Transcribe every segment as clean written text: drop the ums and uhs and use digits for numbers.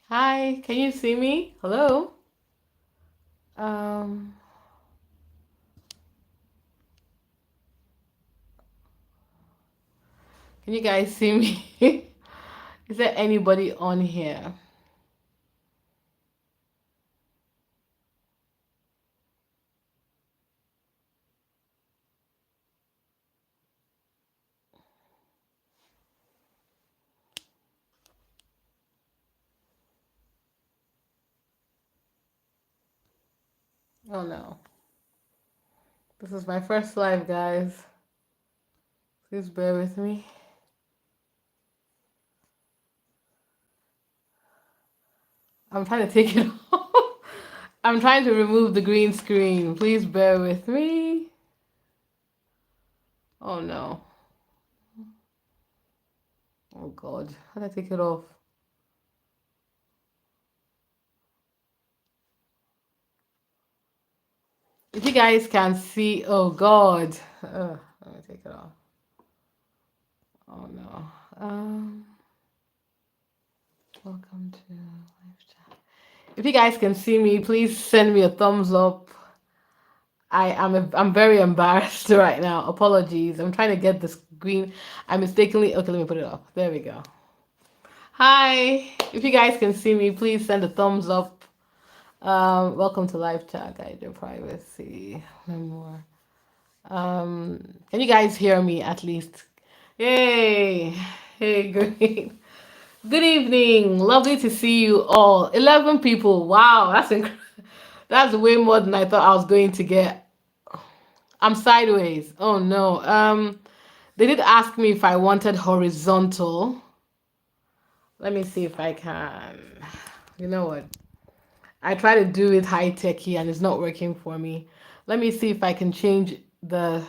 Hi, can you see me? Hello? Um, can you guys see me? Is there anybody on here? Oh no. This is my first live, guys. Please bear with me. I'm trying to take it off. I'm trying to remove the green screen. Please bear with me. Oh no. Oh god. How do I take it off? If you guys can see, oh god. Let me take it off. Oh no. Welcome to live chat. If you guys can see me, please send me a thumbs up. I'm very embarrassed right now. Apologies. I'm trying to get the screen. I mistakenly okay. Let me put it up. There we go. Hi. If you guys can see me, please send a thumbs up. Welcome to live chat. Guide your privacy. No more. Can you guys hear me at least? Yay! Hey, great. Good evening. Lovely to see you all. 11 people. Wow, that's way more than I thought I was going to get. I'm sideways. Oh no. They did ask me if I wanted horizontal. Let me see if I can. You know what? I try to do it high techy and it's not working for me. Let me see if I can change the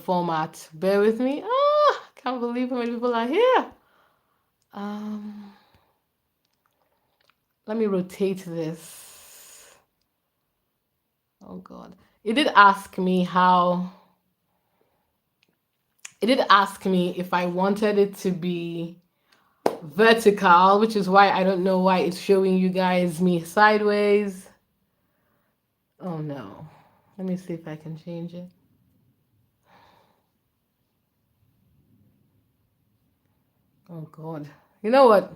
format. Bear with me. Ah, can't believe how many people are here. Um, Let me rotate this. Oh God. It did ask me how it did ask me if I wanted it to be vertical, which is why I don't know why it's showing you guys me sideways. Oh no. Let me see if I can change it. Oh God. You know what?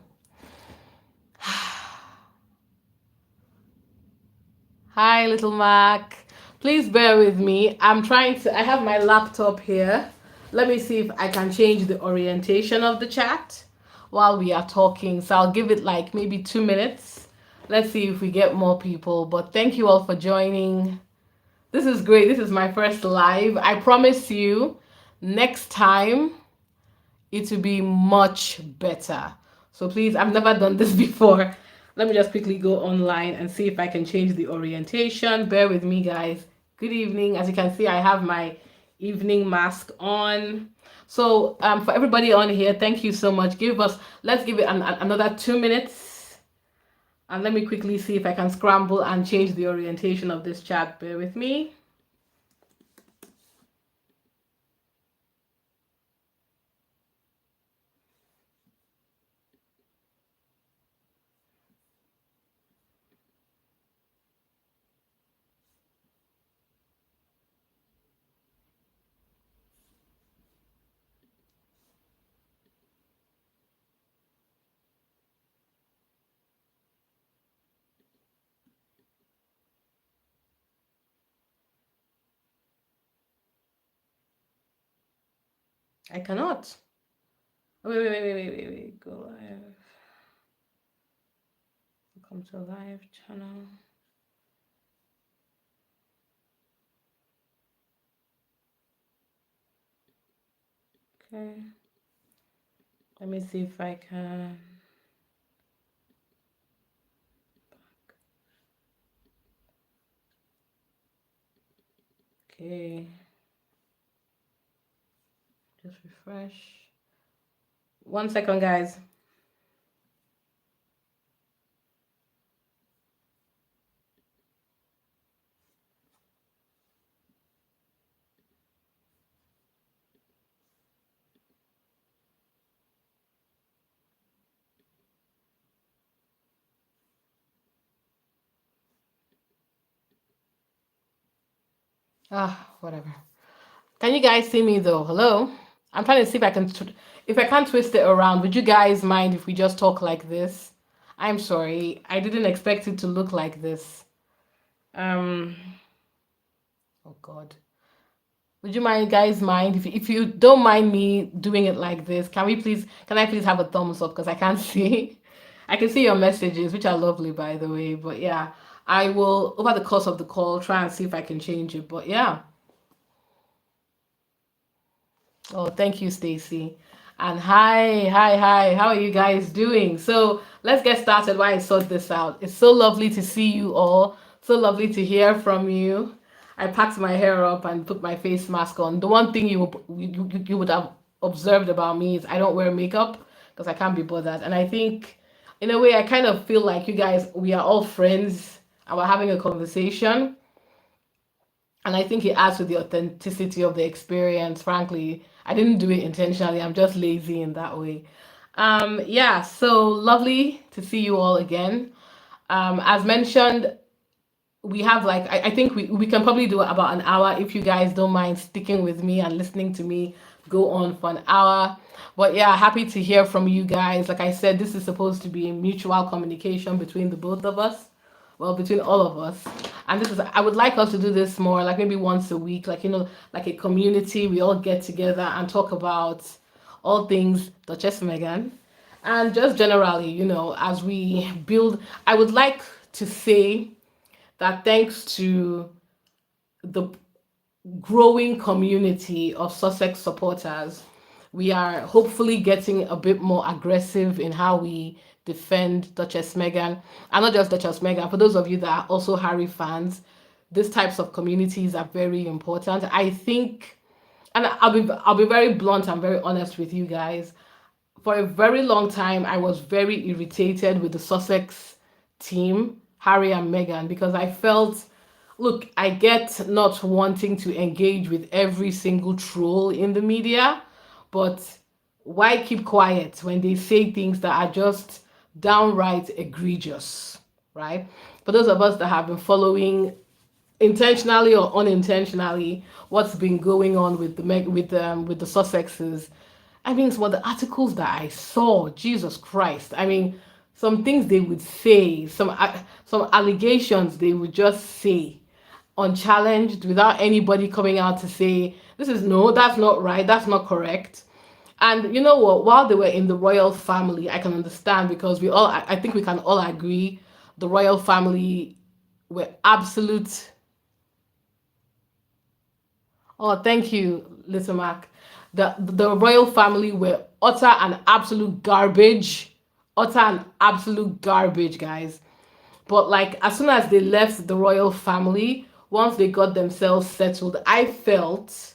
Hi, little Mac. Please bear with me. I have my laptop here. Let me see if I can change the orientation of the chat while we are talking. So I'll give it like maybe 2 minutes. Let's see if we get more people. But thank you all for joining. This is great. This is my first live. I promise you, next time it will be much better. So please, I've never done this before. Let me just quickly go online and see if I can change the orientation. Bear with me, guys. Good evening. As you can see, I have my evening mask on. So for everybody on here, thank you so much. Let's give it another 2 minutes. And let me quickly see if I can scramble and change the orientation of this chat. Bear with me. I cannot. Wait. Go live. Welcome to live channel. Okay. Let me see if I can. Okay. Just refresh. 1 second, guys. Ah, whatever. Can you guys see me though? Hello? I'm trying to see if I can, if I can't twist it around, would you guys mind if we just talk like this? I'm sorry. I didn't expect it to look like this. Um, oh God. Would you mind, guys, mind if you don't mind me doing it like this? Can I please have a thumbs up because I can't see. I can see your messages, which are lovely, by the way. But yeah, I will over the course of the call try and see if I can change it. But yeah, oh, thank you, Stacy. And hi, hi, hi. How are you guys doing? So let's get started while I sort this out. It's so lovely to see you all. So lovely to hear from you. I packed my hair up and put my face mask on. The one thing you would have observed about me is I don't wear makeup because I can't be bothered. And I think, in a way, I kind of feel like you guys, we are all friends and we're having a conversation, and I think it adds to the authenticity of the experience. Frankly, I didn't do it intentionally. I'm just lazy in that way. Yeah, so lovely to see you all again. As mentioned, we have like I think we can probably do about an hour if you guys don't mind sticking with me and listening to me go on for an hour. But yeah, happy to hear from you guys. Like I said, this is supposed to be a mutual communication between the both of us, well, between all of us. And this is, I would like us to do this more, like maybe once a week, like, like a community. We all get together and talk about all things Duchess Meghan. And just generally, as we build, I would like to say that thanks to the growing community of Sussex supporters, we are hopefully getting a bit more aggressive in how we defend Duchess Meghan. And not just Duchess Meghan, for those of you that are also Harry fans, these types of communities are very important. I think, and I'll be very blunt and very honest with you guys. For a very long time, I was very irritated with the Sussex team, Harry and Meghan, because I felt, look, I get not wanting to engage with every single troll in the media, but why keep quiet when they say things that are just downright egregious, right? For those of us that have been following intentionally or unintentionally what's been going on with with the Sussexes. I mean, some of the articles that I saw, Jesus Christ. I mean, some things they would say, some allegations they would just say unchallenged without anybody coming out to say this is no, that's not right, that's not correct. And you know what? While they were in the royal family, I can understand because I think we can all agree the royal family were absolute. Oh, thank you, Little Mac. The royal family were utter and absolute garbage. Utter and absolute garbage, guys. But like as soon as they left the royal family, once they got themselves settled, I felt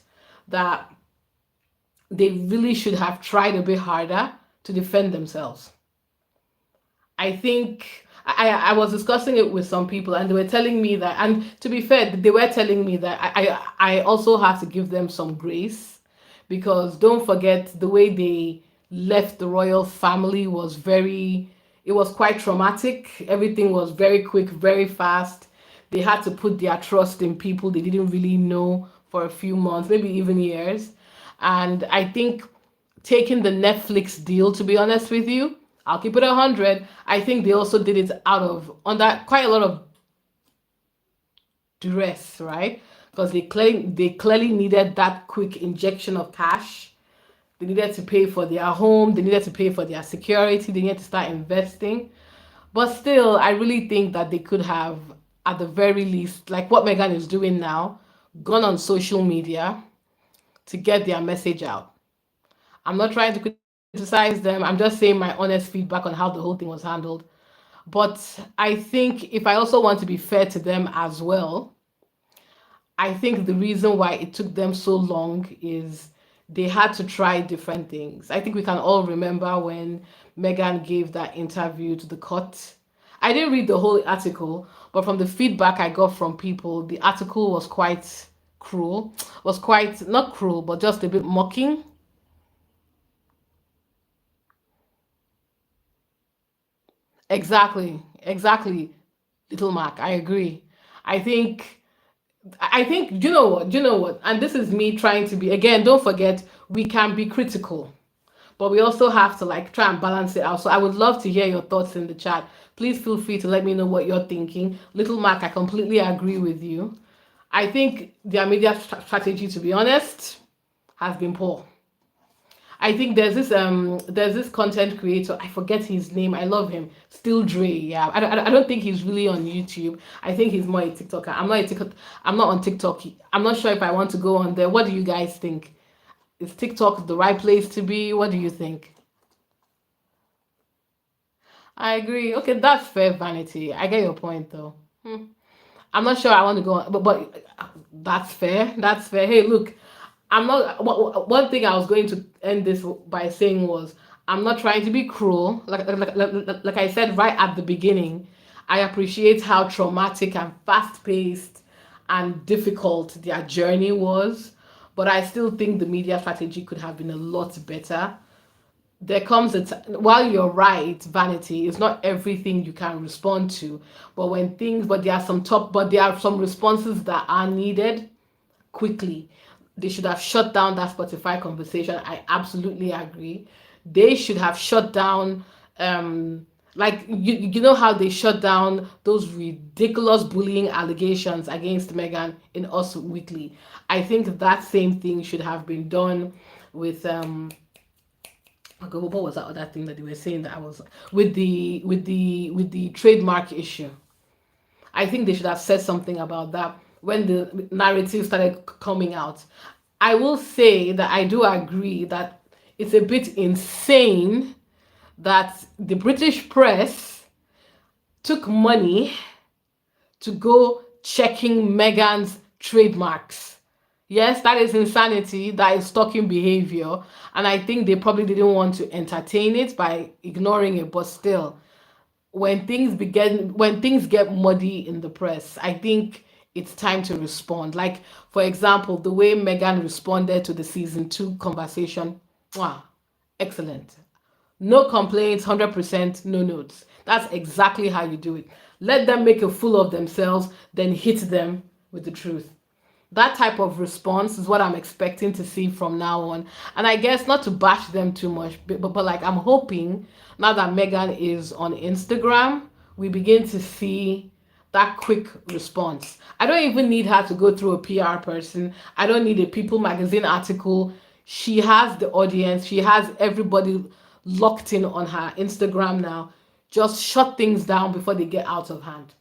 that they really should have tried a bit harder to defend themselves. I think I was discussing it with some people and they were telling me that, and to be fair, they were telling me that I also have to give them some grace because don't forget the way they left the royal family was it was quite traumatic. Everything was very quick, very fast. They had to put their trust in people they didn't really know for a few months, maybe even years. And I think taking the Netflix deal, to be honest with you, I'll keep it 100. I think they also did it out of under quite a lot of duress, right? Because they clearly needed that quick injection of cash. They needed to pay for their home. They needed to pay for their security. They needed to start investing. But still, I really think that they could have, at the very least, like what Megan is doing now, gone on social media to get their message out. I'm not trying to criticize them. I'm just saying my honest feedback on how the whole thing was handled. But I think if I also want to be fair to them as well, I think the reason why it took them so long is they had to try different things. I think we can all remember when Megan gave that interview to the court. I didn't read the whole article, but from the feedback I got from people, the article was quite cruel. Was quite not cruel, but just a bit mocking. Exactly, exactly, Little Mac. I agree. I think I think, you know what, you know what, and this is me trying to be, again, don't forget, we can be critical, but we also have to like try and balance it out. So I would love to hear your thoughts in the chat. Please feel free to let me know what you're thinking. Little Mac, I completely agree with you. I think their media strategy, to be honest, has been poor. I think there's this content creator, I forget his name, I love him, Still Dre. Yeah, I don't think he's really on YouTube. I think he's more a TikToker. I'm not on TikTok. I'm not sure if I want to go on there. What do you guys think? Is TikTok the right place to be? What do you think? I agree. Okay, that's fair, Vanity. I get your point though. Hmm. I'm not sure I want to go on, but that's fair. That's fair. Hey, look, I'm not. One thing I was going to end this by saying was I'm not trying to be cruel. Like I said right at the beginning, I appreciate how traumatic and fast paced and difficult their journey was, but I still think the media strategy could have been a lot better. There comes a while you're right, Vanity is not everything you can respond to, but there are some responses that are needed quickly. They should have shut down that Spotify conversation. I absolutely agree. They should have shut down, like you know how they shut down those ridiculous bullying allegations against Meghan in Us Weekly. I think that same thing should have been done with okay, what was that other thing that they were saying that I was with the trademark issue. I think they should have said something about that when the narrative started coming out. I will say that I do agree that it's a bit insane that the British press took money to go checking Meghan's trademarks. Yes, that is insanity. That is stalking behavior. And I think they probably didn't want to entertain it by ignoring it, but still, when things get muddy in the press, I think it's time to respond. Like, for example, the way Megan responded to the season 2 conversation. Wow, excellent. No complaints, 100%, no notes. That's exactly how you do it. Let them make a fool of themselves, then hit them with the truth. That type of response is what I'm expecting to see from now on. And I guess not to bash them too much, but like I'm hoping now that Megan is on Instagram, we begin to see that quick response. I don't even need her to go through a PR person. I don't need a People magazine article. She has the audience, she has everybody locked in on her Instagram now. Just shut things down before they get out of hand.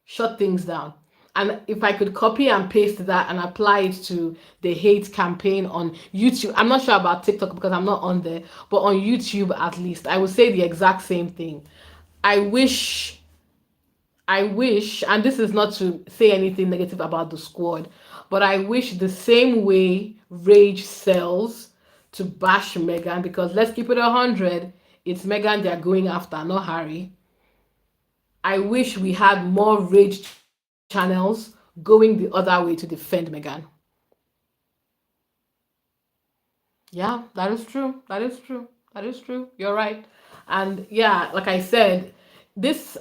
Shut things down. And if I could copy and paste that and apply it to the hate campaign on YouTube, I'm not sure about TikTok because I'm not on there, but on YouTube at least, I would say the exact same thing. I wish, and this is not to say anything negative about the squad, but I wish the same way rage sells to bash Meghan, because let's keep it 100, it's Meghan they're going after, not Harry. I wish we had more rage channels going the other way to defend Meghan. Yeah, that is true. That is true. That is true. You're right. And yeah, like I said, this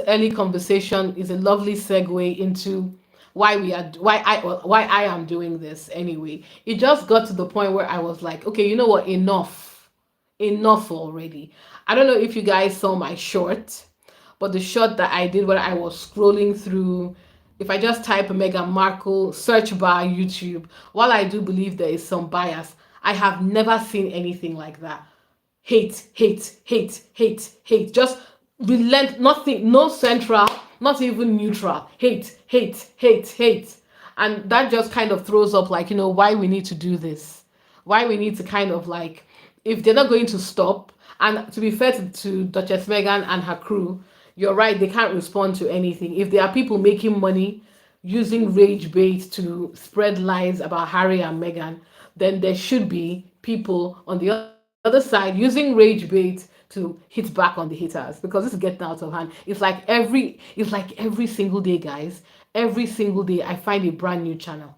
early conversation is a lovely segue into why I am doing this anyway. It just got to the point where I was like, okay, you know what? Enough already. I don't know if you guys saw my short, but the short that I did when I was scrolling through, if I just type Meghan Markle search bar YouTube, while I do believe there is some bias, I have never seen anything like that. Hate, hate, hate, hate, hate. Just relent, nothing, no central, not even neutral. Hate, hate, hate, hate. And that just kind of throws up, like, why we need to do this. Why we need to kind of like, if they're not going to stop, and to be fair to Duchess Meghan and her crew, you're right, they can't respond to anything. If there are people making money using rage bait to spread lies about Harry and Meghan, then there should be people on the other side using rage bait to hit back on the haters, because this is getting out of hand. It's like every single day, guys. Every single day I find a brand new channel.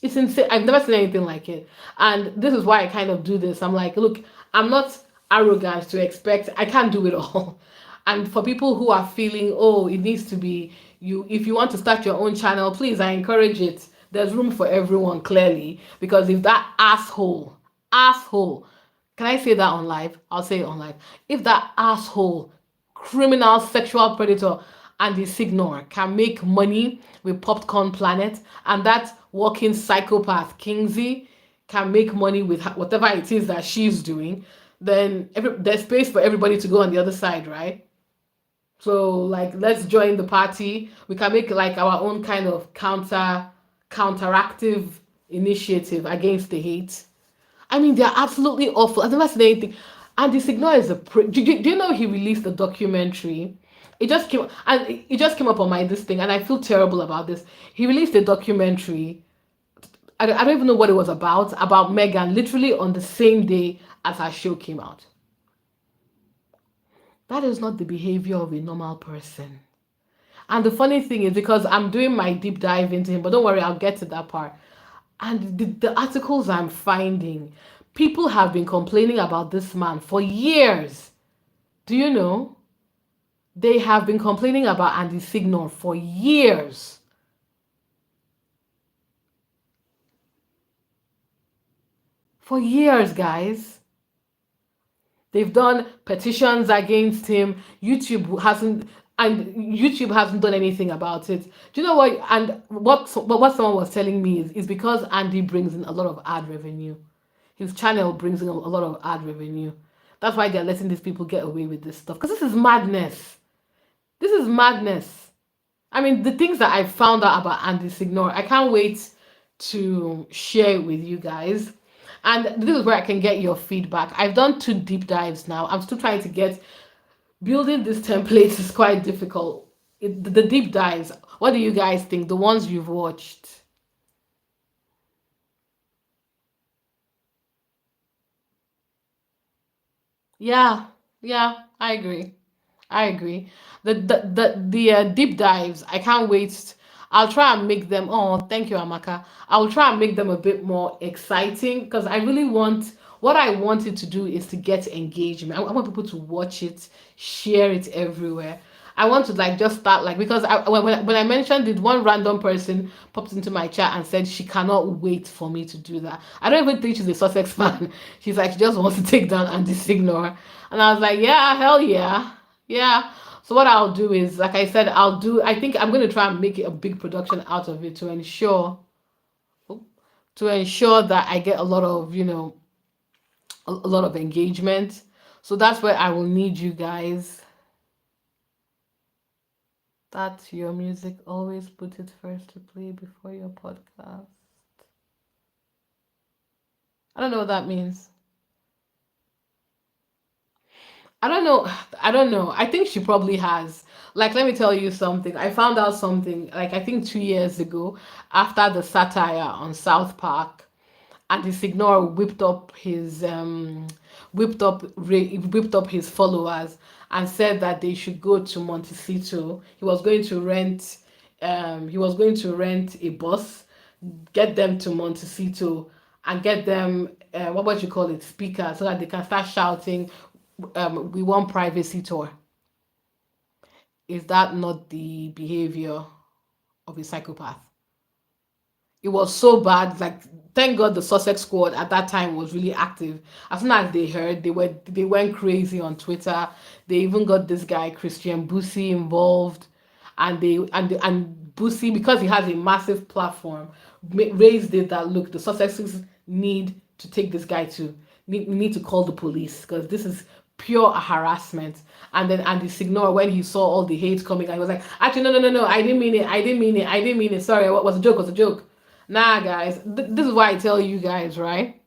It's insane. I've never seen anything like it. And this is why I kind of do this. I'm like, look, I'm not arrogant to expect I can't do it all. And for people who are feeling, oh, it needs to be, if you want to start your own channel, please, I encourage it. There's room for everyone, clearly, because if that asshole, can I say that on live? I'll say it on live. If that asshole, criminal sexual predator and the signor can make money with Popcorn Planet, and that walking psychopath Kingsley can make money with whatever it is that she's doing, then there's space for everybody to go on the other side, right? So like, let's join the party. We can make like our own kind of counteractive initiative against the hate. I mean, they're absolutely awful. I've never seen anything. And the signal is do you know he released a documentary? It just came up on my this thing, and I feel terrible about this. He released a documentary. I don't even know what it was about Megan, literally on the same day as her show came out. That is not the behavior of a normal person. And the funny thing is, because I'm doing my deep dive into him, but don't worry, I'll get to that part. And the articles I'm finding, people have been complaining about this man for years. Do you know? They have been complaining about Andy Signor for years. For years, guys. They've done petitions against him. YouTube hasn't done anything about it. Do you know what? And what someone was telling me is because Andy brings in a lot of ad revenue. His channel brings in a lot of ad revenue. That's why they're letting these people get away with this stuff. Because this is madness. This is madness. I mean, the things that I found out about Andy Signor, I can't wait to share it with you guys. And this is where I can get your feedback. I've done 2 deep dives now. I'm still trying to get building this template is quite difficult. The deep dives. What do you guys think? The ones you've watched. Yeah, yeah, I agree. I agree. The deep dives, I can't wait. I'll try and make them. Oh, thank you, Amaka. I'll try and make them a bit more exciting because I really want. What I wanted to do is to get engagement. I want people to watch it, share it everywhere. I want to like just start like because when I mentioned it, one random person popped into my chat and said she cannot wait for me to do that. I don't even think she's a Sussex fan. She's like she just wants to take down Andy Signor, and I was like, yeah, hell yeah, yeah. So what I'll do is, like I said, I think I'm gonna try and make it a big production out of it to ensure that I get a lot of a lot of engagement. So that's where I will need you guys. That's your music. Always put it first to play before your podcast. I don't know what that means. I don't know. I don't know. I think she probably has. Like, let me tell you something. I found out something, like, I think 2 years ago, after the satire on South Park, and the signor whipped up his followers and said that they should go to Montecito. He was going to rent a bus, get them to Montecito, and get them what would you call it, speaker, so that they can start shouting, we want privacy tour. Is that not the behavior of a psychopath? It was so bad. Like, thank God the Sussex squad at that time was really active. As soon as they heard, they went crazy on Twitter. They even got this guy Christian Bussy involved, and Bussy, because he has a massive platform, raised it that look, the Sussexes need to take this guy to need to call the police because this is pure harassment. And then Andy Signor, when he saw all the hate coming, I was like, actually, no, no, no, no, I didn't mean it. I didn't mean it. I didn't mean it. Sorry, what was a joke? Was a joke. Nah, guys, this is why I tell you guys, right?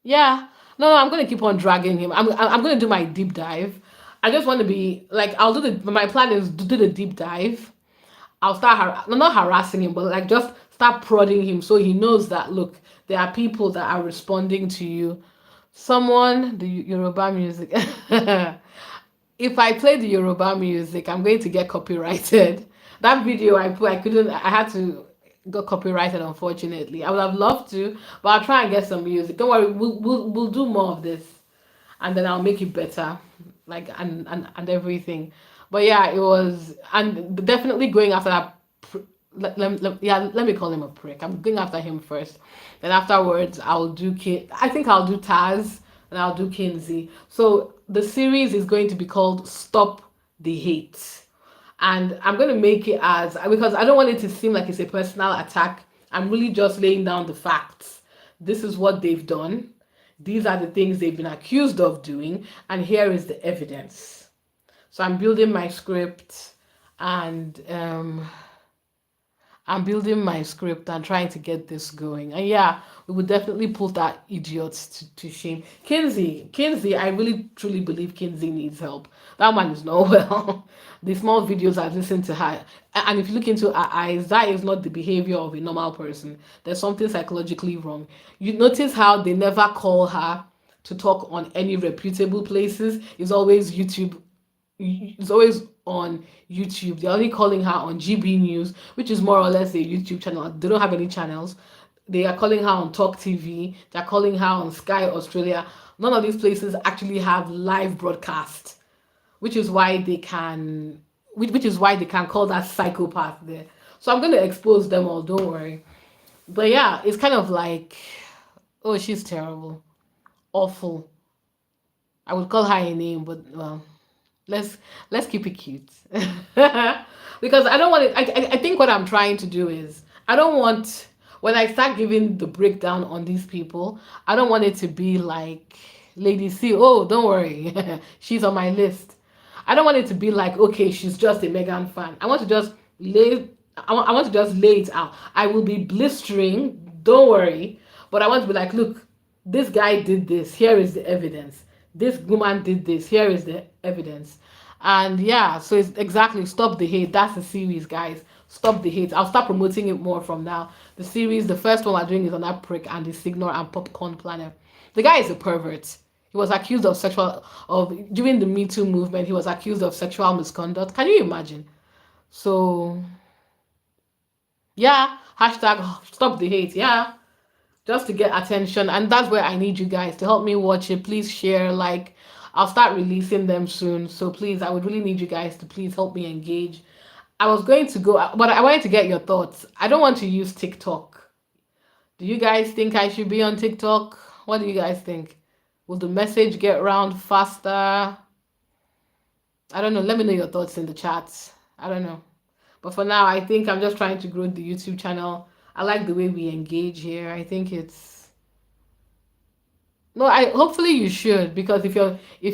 Yeah. No, no, I'm gonna keep on dragging him. I'm gonna do my deep dive. I just want to be like, I'll do the. My plan is to do the deep dive. I'll start no, not harassing him, but like just start prodding him so he knows that look, there are people that are responding to you. Someone the Yoruba music. If I play the Yoruba music, I'm going to get copyrighted. That video I put, I couldn't. I had to got copyrighted. Unfortunately, I would have loved to, but I'll try and get some music. Don't worry, we'll do more of this, and then I'll make it better, like and everything. But yeah, it was, and definitely going after that. Let me call him a prick. I'm going after him first. Then afterwards, I think I'll do Taz and I'll do Kinsey. So the series is going to be called Stop the Hate, and I'm going to make it as, because I don't want it to seem like it's a personal attack. I'm really just laying down the facts. This is what they've done. These are the things they've been accused of doing, and here is the evidence. So I'm building my script, and I'm trying to get this going. And yeah, we would definitely put that idiot to shame. Kinsey, I really truly believe Kinsey needs help. That man is not well. The small videos I've listened to her, and if you look into her eyes, that is not the behavior of a normal person. There's something psychologically wrong. You notice how they never call her to talk on any reputable places. It's always on YouTube. They're only calling her on GB News, which is more or less a YouTube channel. They don't have any channels. They are calling her on Talk TV. They're calling her on Sky Australia. None of these places actually have live broadcast, which is why they can, which is why they can call that psychopath there. So I'm going to expose them all. Don't worry. But yeah, it's kind of like, oh, she's terrible, awful. I would call her a name, but well, let's let's keep it cute. Because I don't want it. I think what I'm trying to do is, I don't want, when I start giving the breakdown on these people, I don't want it to be like Lady C. Oh, don't worry, she's on my list. I don't want it to be like, okay, she's just a Megan fan. I want to just lay. I want to just lay it out. I will be blistering. Don't worry, but I want to be like, look, this guy did this. Here is the evidence. This woman did this. Here is the evidence. And yeah, so it's exactly Stop the Hate. That's the series, guys. Stop the Hate. I'll start promoting it more from now. The series, the first one we're doing is on that prick and the Signal and Popcorn Planner. The guy is a pervert. He was accused of during the Me Too movement, he was accused of sexual misconduct. Can you imagine? So yeah, hashtag stop the hate. Yeah, just to get attention. And that's where I need you guys to help me watch it. Please share, like, I'll start releasing them soon. So please, I would really need you guys to please help me engage. I was going to go, but I wanted to get your thoughts. I don't want to use TikTok. Do you guys think I should be on TikTok? What do you guys think? Will the message get around faster? I don't know. Let me know your thoughts in the chat. I don't know. But for now, I think I'm just trying to grow the YouTube channel. I like the way we engage here. I think it's, no, I hopefully you should, because if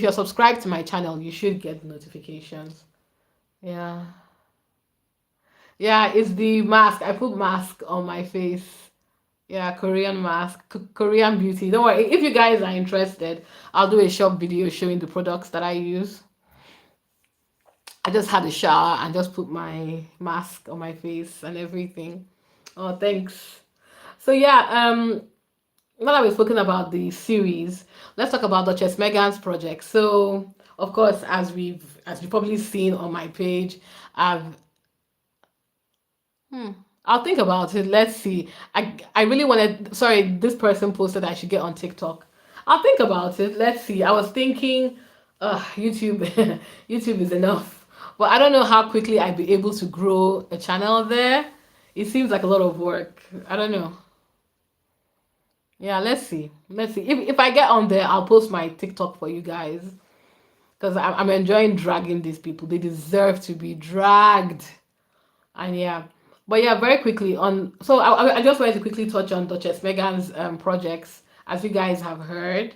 you're subscribed to my channel, you should get notifications. Yeah. Yeah, it's the mask. I put mask on my face. Yeah, Korean mask, Korean beauty. Don't worry. If you guys are interested, I'll do a short video showing the products that I use. I just had a shower and just put my mask on my face and everything. Oh, thanks. So yeah, now that we've spoken about the series, let's talk about Duchess Meghan's project. So, of course, as you've probably seen on my page, I've hmm, I'll think about it. Let's see. I really wanted. Sorry, this person posted I should get on TikTok. I'll think about it. Let's see. I was thinking, YouTube, YouTube is enough, but I don't know how quickly I'd be able to grow a channel there. It seems like a lot of work. I don't know. Yeah, let's see. Let's see. If I get on there, I'll post my TikTok for you guys, because I'm enjoying dragging these people. They deserve to be dragged. And yeah, but yeah, very quickly on. So I just wanted to quickly touch on Duchess Meghan's projects, as you guys have heard.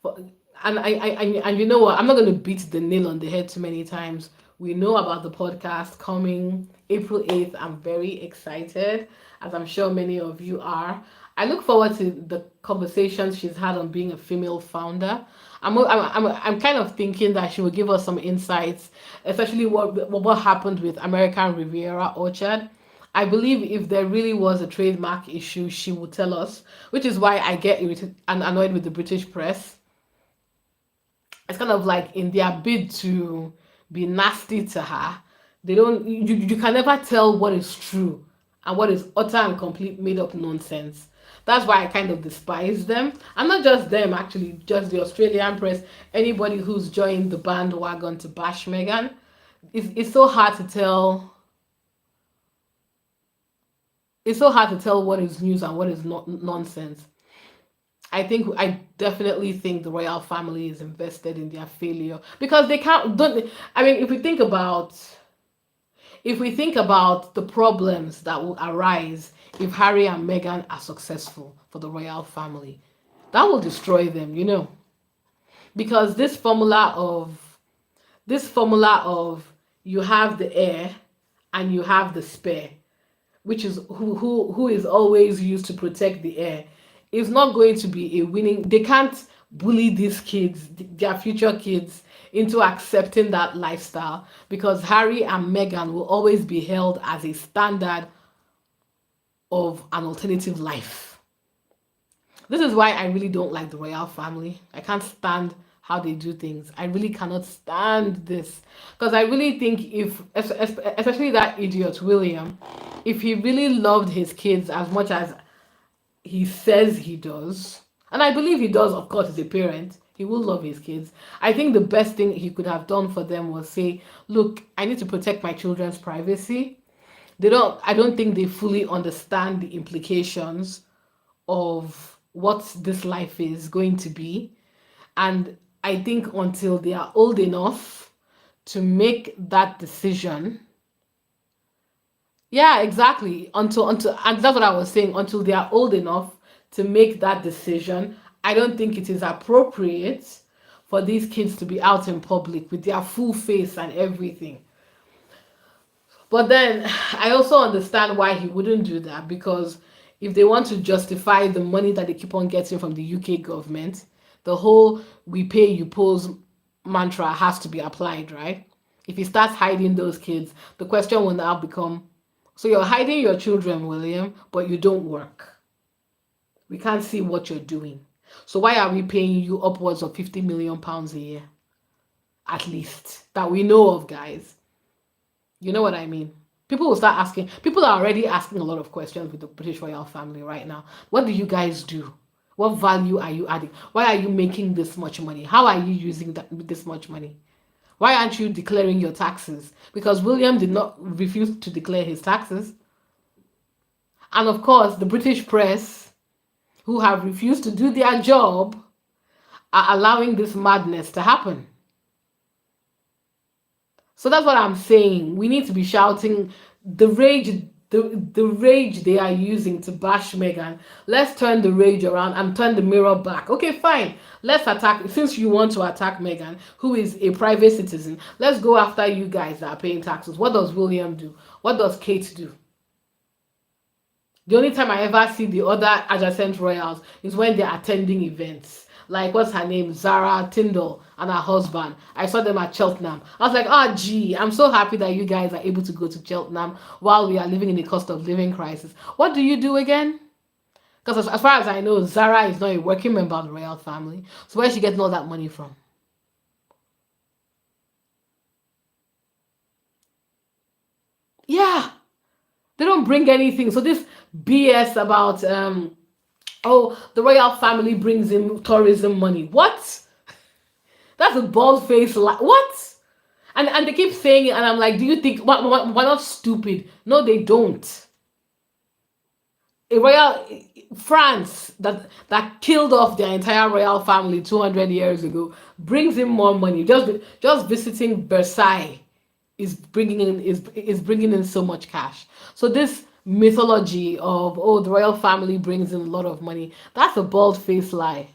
But and you know what? I'm not going to beat the nail on the head too many times. We know about the podcast coming April 8th. I'm very excited, as I'm sure many of you are. I look forward to the conversations she's had on being a female founder. I'm kind of thinking that she will give us some insights, especially what happened with American Riviera Orchard. I believe if there really was a trademark issue, she would tell us, which is why I get irritated and annoyed with the British press. It's kind of like in their bid to be nasty to her, they don't, you can never tell what is true and what is utter and complete made up nonsense. That's why I kind of despise them. And not just them, actually, just the Australian press, anybody who's joined the bandwagon to bash Meghan. it's so hard to tell. It's so hard to tell what is news and what is not nonsense. I definitely think the royal family is invested in their failure because they can't. Don't I mean if we think about the problems that will arise if Harry and Meghan are successful for the royal family, that will destroy them. Because this formula of you have the heir and you have the spare, which is who is always used to protect the heir, is not going to be a winning. They can't bully these kids, their future kids, into accepting that lifestyle because Harry and Meghan will always be held as a standard of an alternative life. This is why I really don't like the royal family. I can't stand how they do things. I really cannot stand this because I really think especially that idiot William, if he really loved his kids as much as he says he does, and I believe he does, of course, as a parent, he will love his kids. I think the best thing he could have done for them was say, look, I need to protect my children's privacy. I don't think they fully understand the implications of what this life is going to be. And I think until they are old enough to make that decision, yeah, exactly. Until and that's what I was saying. Until they are old enough to make that decision, I don't think it is appropriate for these kids to be out in public with their full face and everything. But then I also understand why he wouldn't do that because if they want to justify the money that they keep on getting from the UK government, the whole we pay you pose mantra has to be applied, right? If he starts hiding those kids, the question will now become, so you're hiding your children, William, but you don't work. We can't see what you're doing. So why are we paying you upwards of £50 million a year? At least. That we know of, guys. You know what I mean? People are already asking a lot of questions with the British royal family right now. What do you guys do? What value are you adding? Why are you making this much money? How are you using this much money? Why aren't you declaring your taxes? Because William did not refuse to declare his taxes. And of course, the British press, who have refused to do their job, are allowing this madness to happen. So that's what I'm saying. We need to be shouting the rage, the rage they are using to bash Meghan. Let's turn the rage around and turn the mirror back. Okay, fine. Let's attack. Since you want to attack Meghan, who is a private citizen, let's go after you guys that are paying taxes. What does William do? What does Kate do? The only time I ever see the other adjacent royals is when they're attending events. Like, what's her name? Zara Tyndall and her husband. I saw them at Cheltenham. I was like, oh, gee, I'm so happy that you guys are able to go to Cheltenham while we are living in a cost of living crisis. What do you do again? Because as far as I know, Zara is not a working member of the royal family. So where's she getting all that money from? Yeah, they don't bring anything. So this BS about oh, the royal family brings in tourism money. What? That's a bald face lie. What? And they keep saying it, and I'm like, do you think why not stupid? No, they don't. A royal France that killed off their entire royal family 200 years ago brings in more money. Just visiting Versailles is bringing in so much cash. So this mythology of, oh, the royal family brings in a lot of money, that's a bald faced lie.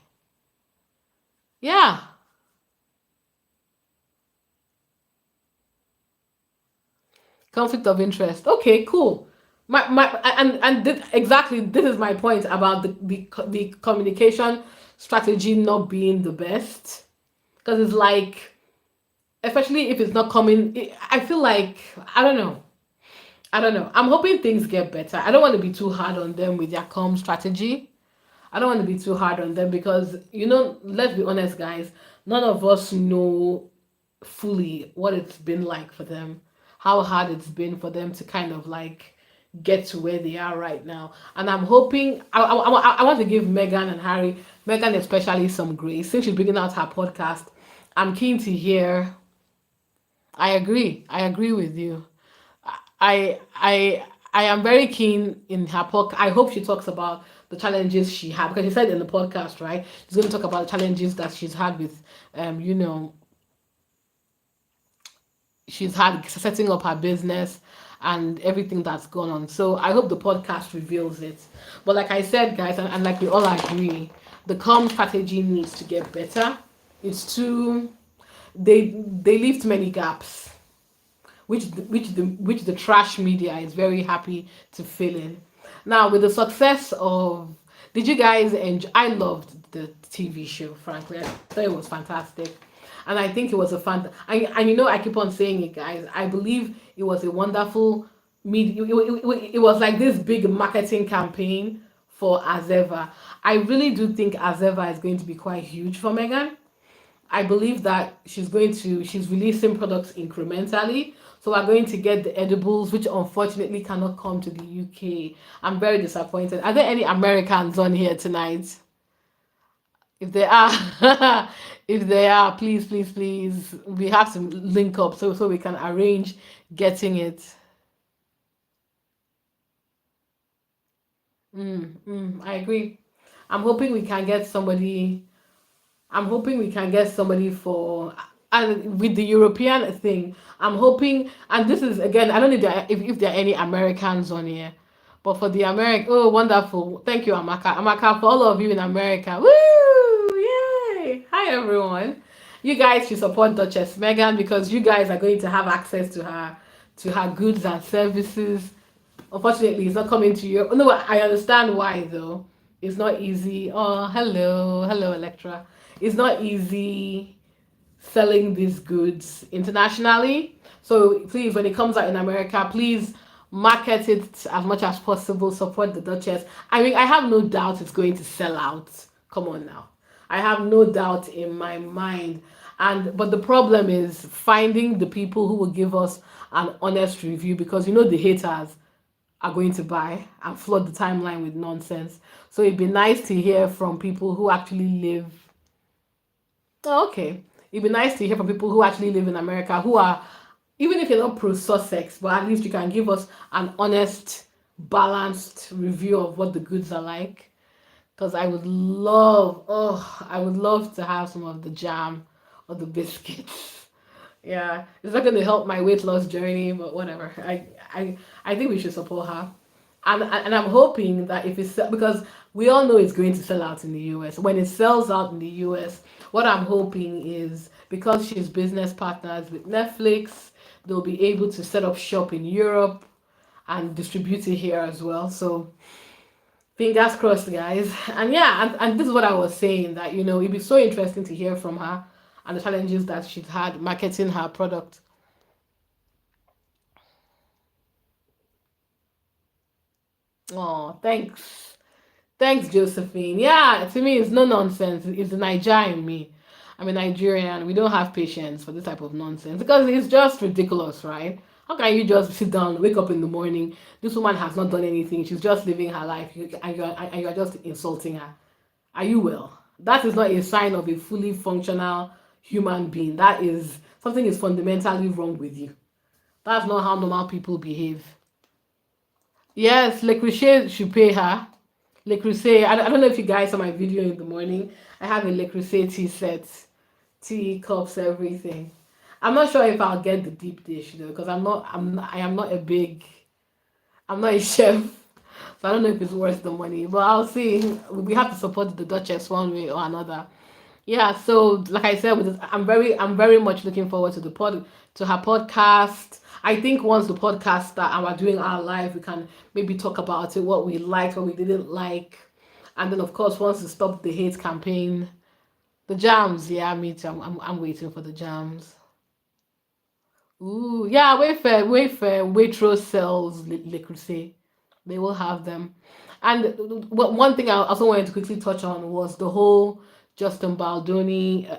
Yeah. Conflict of interest. Okay, cool. Exactly, this is my point about the communication strategy not being the best, because it's like, especially if it's not coming, I feel like, I don't know. I'm hoping things get better. I don't want to be too hard on them with their strategy. I don't want to be too hard on them because, let's be honest, guys, none of us know fully what it's been like for them, how hard it's been for them to kind of like get to where they are right now. And I'm hoping, I want to give Meghan and Harry, Meghan especially, some grace. Since she's bringing out her podcast, I'm keen to hear I agree. I agree with you. I am very keen in her podcast. I hope she talks about the challenges she had because she said in the podcast, right? She's going to talk about the challenges that she's had with, you know, she's had setting up her business and everything that's gone on. So I hope the podcast reveals it. But like I said, guys, and like we all agree, the com strategy needs to get better. It's too they leave too many gaps, which the trash media is very happy to fill in. Now with the success of, did you guys enjoy? I loved the TV show. Frankly, I thought it was fantastic, and I think it was a fun. And I keep on saying it, guys. I believe it was a wonderful media. It was like this big marketing campaign for Azeva. I really do think Azeva is going to be quite huge for Megan. I believe that she's releasing products incrementally. So we're going to get the edibles, which unfortunately cannot come to the UK. I'm very disappointed. Are there any Americans on here tonight? If there are, if there are, please, please, please, we have to link up so we can arrange getting it. I agree. I'm hoping we can get somebody I'm hoping we can get somebody for, and with the European thing, I'm hoping, and this is again, I don't know if there are any Americans on here, but for the American, oh wonderful, thank you Amaka, Amaka, for all of you in America, woo, yay! Hi everyone, you guys should support Duchess Meghan because you guys are going to have access to her goods and services. Unfortunately, it's not coming to you. No, I understand why though. It's not easy. Oh, hello, Electra. It's not easy selling these goods internationally. So please, when it comes out in America, please market it as much as possible. Support the Duchess. I mean, I have no doubt it's going to sell out. Come on now. I have no doubt in my mind. And but the problem is finding the people who will give us an honest review because the haters are going to buy and flood the timeline with nonsense. So it'd be nice to hear from people who actually live. Oh, okay. It'd be nice to hear from people who actually live in America who are, even if you're not pro Sussex, but at least you can give us an honest, balanced review of what the goods are like. Because I would love to have some of the jam or the biscuits. Yeah, it's not going to help my weight loss journey, but whatever. I think we should support her, and I'm hoping that if it's because we all know it's going to sell out in the US. When it sells out in the US, what I'm hoping is because she's business partners with Netflix, they'll be able to set up shop in Europe and distribute it here as well. So fingers crossed, guys. And yeah, and this is what I was saying that it'd be so interesting to hear from her and the challenges that she's had marketing her product. Oh, thanks. Thanks, Josephine. Yeah, to me, it's no nonsense. It's the Niger in me. I'm a Nigerian. We don't have patience for this type of nonsense because it's just ridiculous, right? How can you just sit down, wake up in the morning? This woman has not done anything. She's just living her life, and you're just insulting her. Are you well? That is not a sign of a fully functional human being. That is something is fundamentally wrong with you. That's not how normal people behave. Yes, Le Creuset should pay her. Le Creuset, I don't know if you guys saw my video in the morning. I have a Le Creuset tea set, tea cups, everything. I'm not sure if I'll get the deep dish though, because I am not a big, I'm not a chef, so I don't know if it's worth the money. But I'll see. We have to support the Duchess one way or another. Yeah, so like I said, I'm very much looking forward to to her podcast. I think once the podcast start and we're doing our live, we can maybe talk about it, what we liked, what we didn't like, and then of course once we stop the hate campaign, the jams. Yeah, me too. I'm waiting for the jams. Ooh, yeah, Wayfair, Waitrose sells Le Creuset. They will have them. And one thing I also wanted to quickly touch on was the whole Justin Baldoni.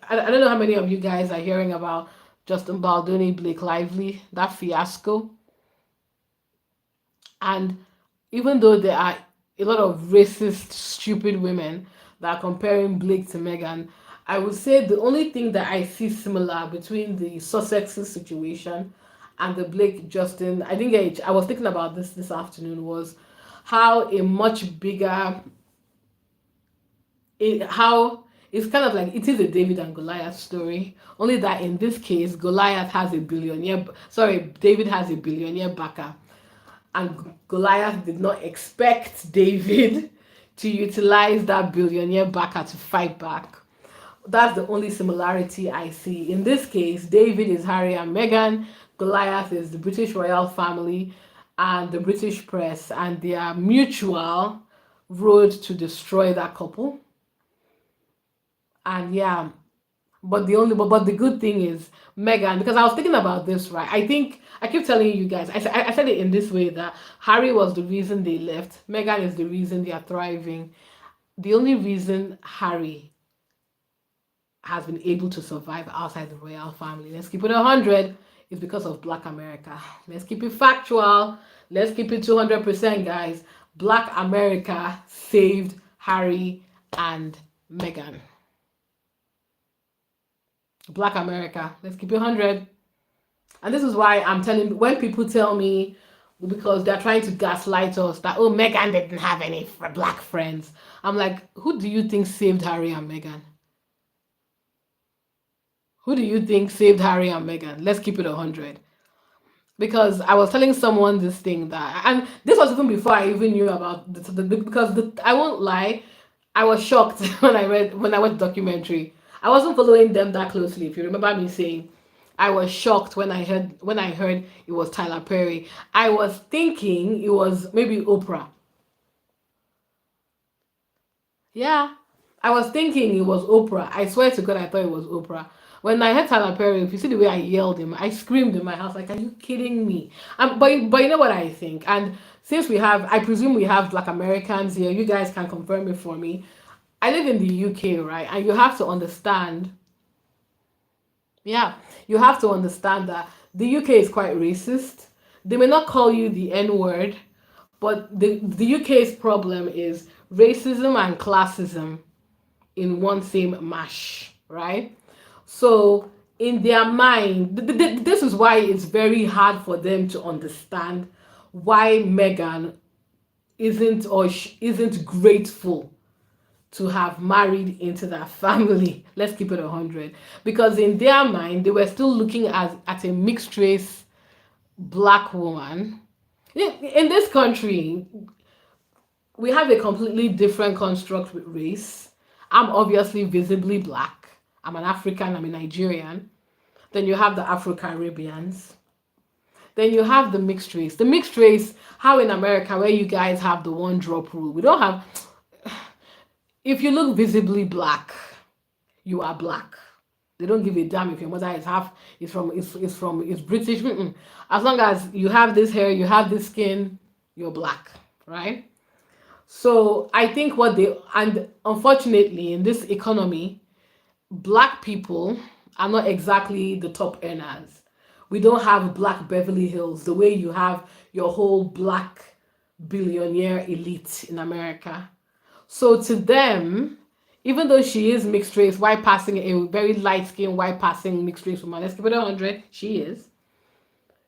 I don't know how many of you guys are hearing about Justin Baldoni, Blake Lively, that fiasco. And even though there are a lot of racist, stupid women that are comparing Blake to Megan, I would say the only thing that I see similar between the Sussexes situation and the Blake Justin, I think I was thinking about this afternoon, was how a much bigger, how it's kind of like it is a David and Goliath story. Only that in this case, Goliath has a billionaire. Sorry, David has a billionaire backer, and Goliath did not expect David to utilize that billionaire backer to fight back. That's the only similarity I see. In this case, David is Harry and Meghan, Goliath is the British royal family and the British press, and their mutual road to destroy that couple. And yeah, but the good thing is Meghan, because I was thinking about this, right? I think I keep telling you guys, I said it in this way that Harry was the reason they left. Meghan is the reason they are thriving. The only reason Harry has been able to survive outside the royal family, let's keep it 100, is because of Black America. Let's keep it factual. Let's keep it 200%, guys. Black America saved Harry and Meghan. Black America. Let's keep it 100. And this is why I'm telling, when people tell me, because they're trying to gaslight us, that, oh, Meghan didn't have any black friends. I'm like, who do you think saved Harry and Meghan? Who do you think saved Harry and Meghan? Let's keep it 100. Because I was telling someone this thing that, and this was even before I even knew about because I won't lie, I was shocked when I watched the documentary. I wasn't following them that closely. If you remember me saying, I was shocked when I heard it was Tyler Perry. I was thinking it was maybe Oprah. Yeah, I was thinking it was Oprah. I swear to God, I thought it was Oprah. When I heard Tyler Perry, if you see the way I yelled him, I screamed in my house like, "Are you kidding me?" But you know what I think, and since I presume we have Black Americans here. You guys can confirm it for me. I live in the UK, right? And you have to understand, yeah, you have to understand that the UK is quite racist. They may not call you the N word, but the UK's problem is racism and classism in one same mash, right? So in their mind, this is why it's very hard for them to understand why Meghan isn't grateful to have married into that family. Let's keep it 100. Because in their mind, they were still looking at a mixed race black woman. In this country, we have a completely different construct with race. I'm obviously visibly black. I'm an African, I'm a Nigerian. Then you have the Afro Caribbeans. Then you have the mixed race. The mixed race, how in America, where you guys have the one drop rule, we don't have. If you look visibly black, you are black. They don't give a damn if your mother is British. Mm-mm. As long as you have this hair, you have this skin, you're black, right? So I think and unfortunately in this economy, black people are not exactly the top earners. We don't have black Beverly Hills the way you have your whole black billionaire elite in America. So to them, even though she is mixed race, white passing, a very light skinned white passing mixed race woman, let's give it 100, she is.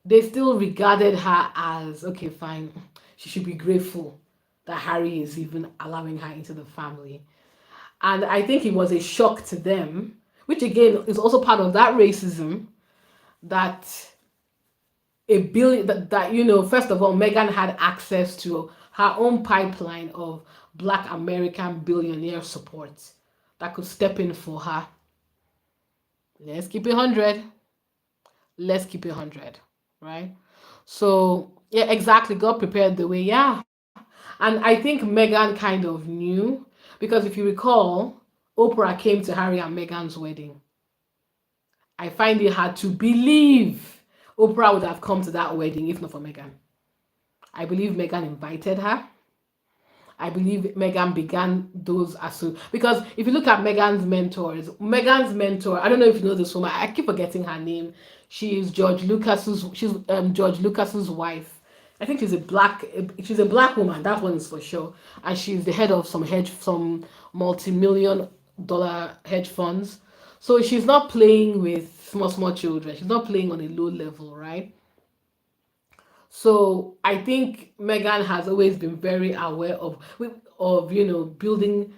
They still regarded her as, okay, fine, she should be grateful that Harry is even allowing her into the family. And I think it was a shock to them, which again is also part of that racism, that first of all, Meghan had access to her own pipeline of black American billionaire support that could step in for her. Let's keep it 100. Let's keep it 100, right? So, yeah, exactly. God prepared the way, yeah. And I think Meghan kind of knew, because if you recall, Oprah came to Harry and Meghan's wedding. I find it hard to believe Oprah would have come to that wedding if not for Meghan. I believe Meghan invited her. I believe Meghan began those as because if you look at Meghan's mentor, I don't know if you know this woman, I keep forgetting her name. She's George Lucas's wife. I think she's a black woman, that one is for sure. And she's the head of some multi-million dollar hedge funds. So she's not playing with small children. She's not playing on a low level, right? So I think Megan has always been very aware of building.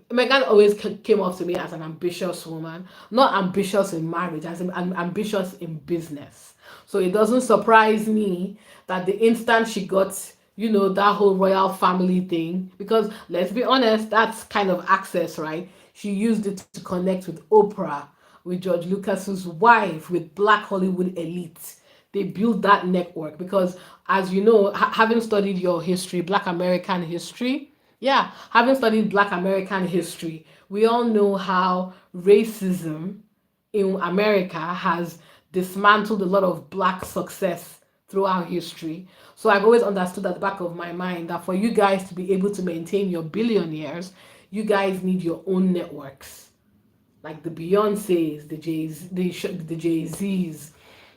Megan always came off to me as an ambitious woman, not ambitious in marriage, as in ambitious in business. So it doesn't surprise me that the instant she got, that whole royal family thing, because let's be honest, that's kind of access, right? She used it to connect with Oprah, with George Lucas's wife, with Black Hollywood elite. They built that network because, as you know, having studied your history, Black American history, yeah, having studied Black American history, we all know how racism in America has dismantled a lot of Black success throughout history. So I've always understood at the back of my mind that for you guys to be able to maintain your billionaires, you guys need your own networks, like the Beyoncés, the Jay Z's,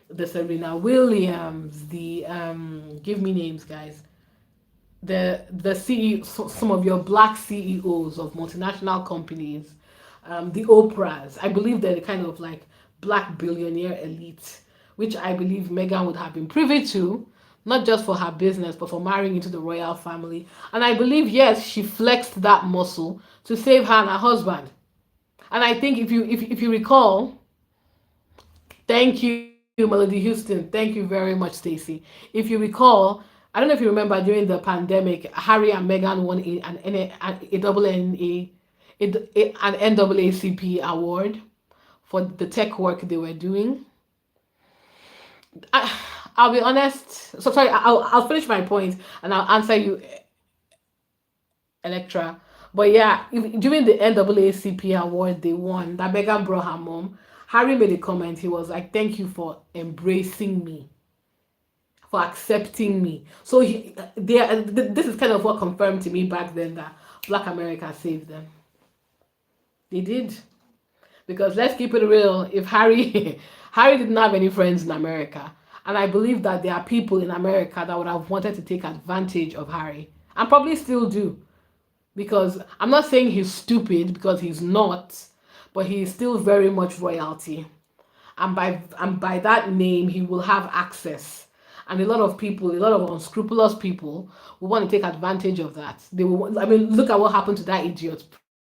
the Serena Williams, the give me names, guys. The some of your black CEOs of multinational companies, the Oprahs. I believe they're the kind of like black billionaire elite, which I believe Meghan would have been privy to, not just for her business, but for marrying into the royal family. And I believe, yes, she flexed that muscle to save her and her husband. And I think if you recall, thank you, Melody Houston. Thank you very much, Stacey. If you recall, I don't know if you remember during the pandemic, Harry and Meghan won a double an NAACP award for the tech work they were doing. I, I'll be honest. So sorry, I'll finish my point and I'll answer you, Electra. But yeah, during the NAACP award they won, that Megan brought her mom, Harry made a comment. He was like, "Thank you for embracing me, for accepting me." So this is kind of what confirmed to me back then that Black America saved them. They did. Because let's keep it real, if Harry Harry didn't have any friends in America, and I believe that there are people in America that would have wanted to take advantage of Harry, and probably still do, because I'm not saying he's stupid, because he's not, but he is still very much royalty, and by that name he will have access, and a lot of unscrupulous people will want to take advantage of that. They will. I mean, look at what happened to that idiot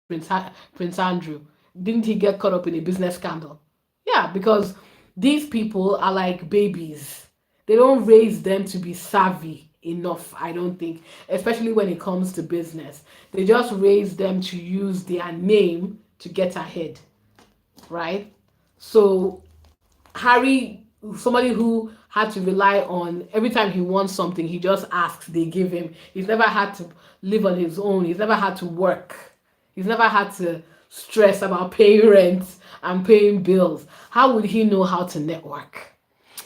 Prince Andrew. Didn't he get caught up in a business scandal? Yeah, because these people are like babies. They don't raise them to be savvy enough, I don't think, especially when it comes to business. They just raise them to use their name to get ahead, right? So Harry, somebody who had to rely on every time he wants something, he just asks, they give him. He's never had to live on his own. He's never had to work. He's never had to stress about paying rent and paying bills. How would he know how to network?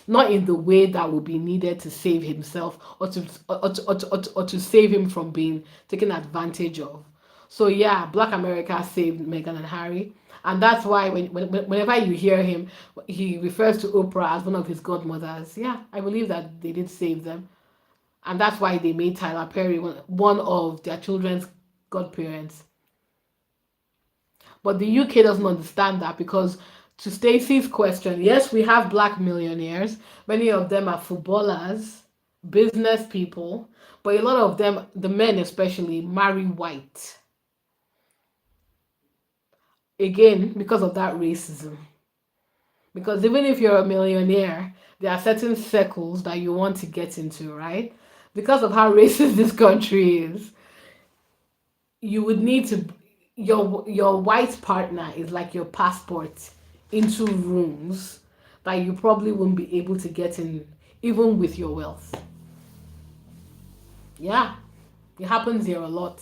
Not in the way that would be needed to save himself, or to save him from being taken advantage of. So yeah, Black America saved Meghan and Harry, and that's why whenever you hear him, he refers to Oprah as one of his godmothers. Yeah, I believe that they did save them, and that's why they made Tyler Perry one of their children's godparents. But the UK doesn't understand that, because, to Stacey's question, yes, we have black millionaires. Many of them are footballers, business people, but a lot of them, the men especially, marry white. Again, because of that racism. Because even if you're a millionaire, there are certain circles that you want to get into, right? Because of how racist this country is, you would need to, your white partner is like your passport into rooms that you probably won't be able to get in even with your wealth. Yeah, it happens here a lot.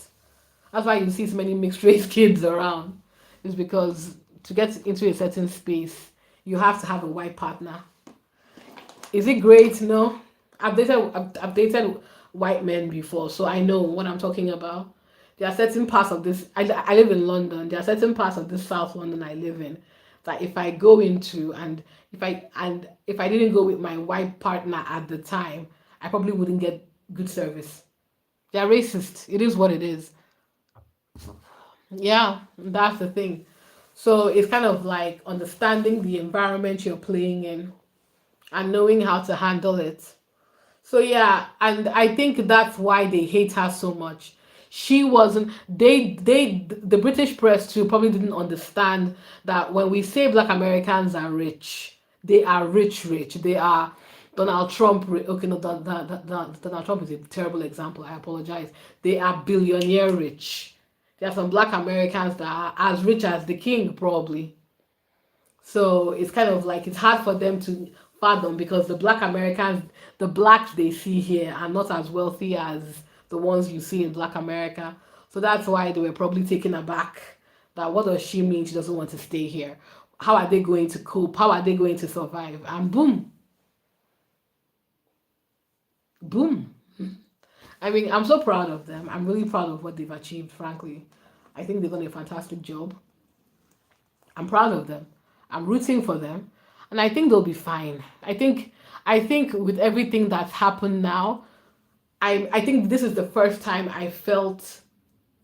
That's why you see so many mixed race kids around. Is because to get into a certain space, you have to have a white partner. Is it great? No. I've dated white men before, so I know what I'm talking about. There are certain parts of this. I live in London. There are certain parts of this South London I live in that if I go into, and if I didn't go with my white partner at the time, I probably wouldn't get good service. They're racist. It is what it is. Yeah, that's the thing. So it's kind of like understanding the environment you're playing in and knowing how to handle it. So yeah, and I think that's why they hate her so much. She wasn't the British press too probably didn't understand that when we say black Americans are rich, they are rich. They are Donald Trump. Okay, no, Donald Trump is a terrible example. I apologize. They are billionaire rich. There are some black Americans that are as rich as the king, probably. So it's kind of like it's hard for them to fathom because the black Americans, the blacks they see here are not as wealthy as the ones you see in black America. So that's why they were probably taken aback that what does she mean she doesn't want to stay here? How are they going to cope? How are they going to survive? And boom, boom. I mean, I'm so proud of them. I'm really proud of what they've achieved, frankly. I think they've done a fantastic job. I'm proud of them. I'm rooting for them, and I think they'll be fine. I think with everything that's happened now, I think this is the first time I felt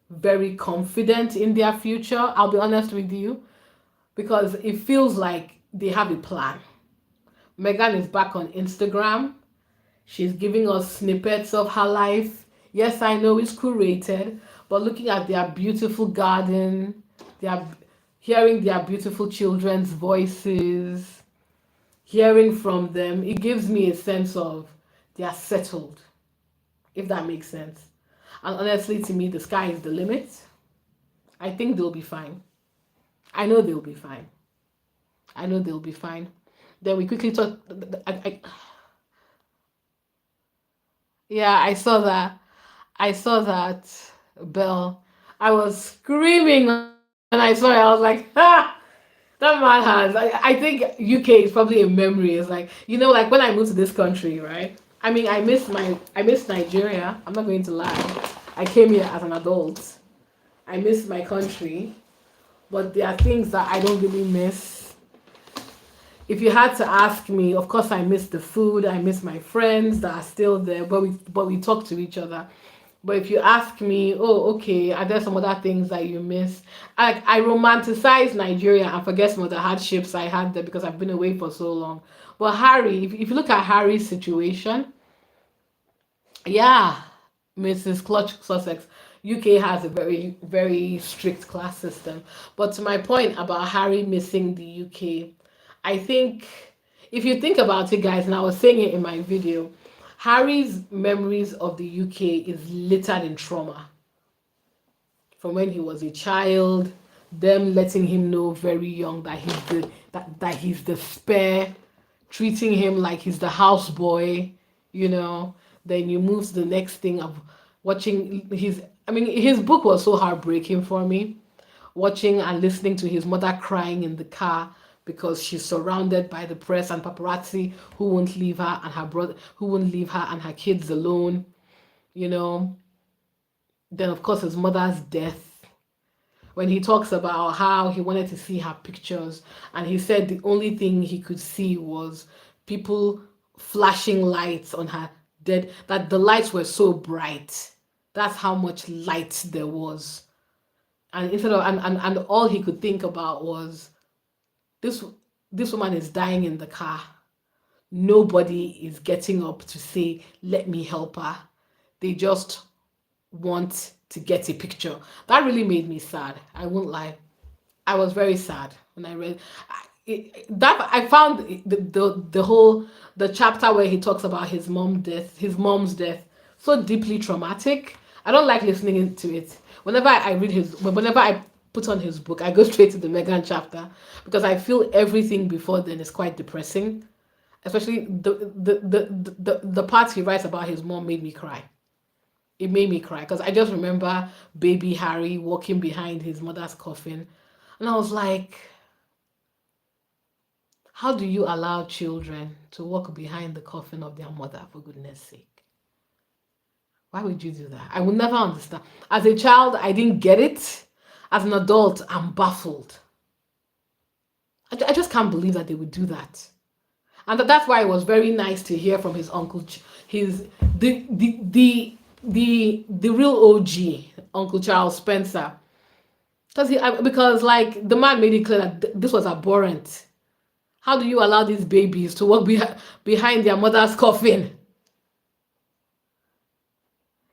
very confident in their future. I'll be honest with you because it feels like they have a plan. Megan is back on Instagram. She's giving us snippets of her life. Yes, I know it's curated, but looking at their beautiful garden, their hearing their beautiful children's voices, hearing from them, it gives me a sense of they are settled, if that makes sense. And honestly, to me, the sky is the limit. I think they'll be fine. I know they'll be fine. I know they'll be fine. Then we quickly talk. Yeah, I saw that. I saw that bell. I was screaming when I saw it. I was like, ah, that man has. I think UK is probably a memory. It's like like when I moved to this country, right? I mean, I miss Nigeria. I'm not going to lie. I came here as an adult. I miss my country, but there are things that I don't really miss. If you had to ask me, of course I miss the food, I miss my friends that are still there, but we talk to each other. But if you ask me, oh, okay, are there some other things that you miss? I romanticize Nigeria and forget some of the hardships I had there because I've been away for so long. But Harry, if you look at Harry's situation, yeah, Mrs. Clutch Sussex, UK has a very, very strict class system. But to my point about Harry missing the UK, I think if you think about it, guys, and I was saying it in my video, Harry's memories of the UK is littered in trauma from when he was a child, them letting him know very young that he's the spare, treating him like he's the houseboy, you know. Then you move to the next thing of watching his. I mean, his book was so heartbreaking for me. Watching and listening to his mother crying in the car because she's surrounded by the press and paparazzi who won't leave her and her brother who won't leave her and her kids alone, you know. Then of course his mother's death, when he talks about how he wanted to see her pictures and he said the only thing he could see was people flashing lights on her dead, that the lights were so bright. That's how much light there was. And instead of and all he could think about was this this woman is dying in the car. Nobody is getting up to say, let me help her. They just want to get a picture. That really made me sad. I won't lie. I was very sad when I read that. I found the whole the chapter where he talks about his mom's death, so deeply traumatic. I don't like listening to it. Whenever I put on his book, I go straight to the Megan chapter because I feel everything before then is quite depressing. Especially the part he writes about his mom made me cry. It made me cry because I just remember baby Harry walking behind his mother's coffin. And I was like, how do you allow children to walk behind the coffin of their mother, for goodness sake? Why would you do that? I would never understand. As a child, I didn't get it. As an adult, I'm baffled. I just can't believe that they would do that. And that's why it was very nice to hear from his uncle, his the real OG, Uncle Charles Spencer. Because like the man made it clear that this was abhorrent. How do you allow these babies to walk behind their mother's coffin?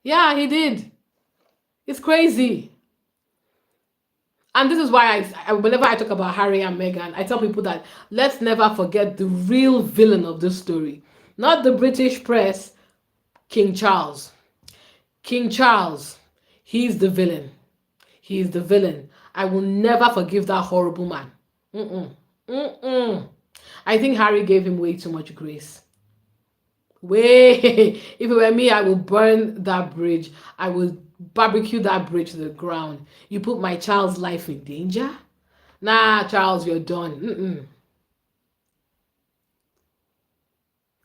Yeah, he did. It's crazy. And this is why whenever I talk about Harry and Meghan, I tell people that let's never forget the real villain of this story. Not the British press, King Charles. King Charles, he's the villain. He is the villain. I will never forgive that horrible man. Mm-mm. Mm-mm. I think Harry gave him way too much grace. Way. If it were me, I will burn that bridge. I will barbecue that bridge to the ground. You put my child's life in danger? Nah, Charles, you're done. Mm-mm.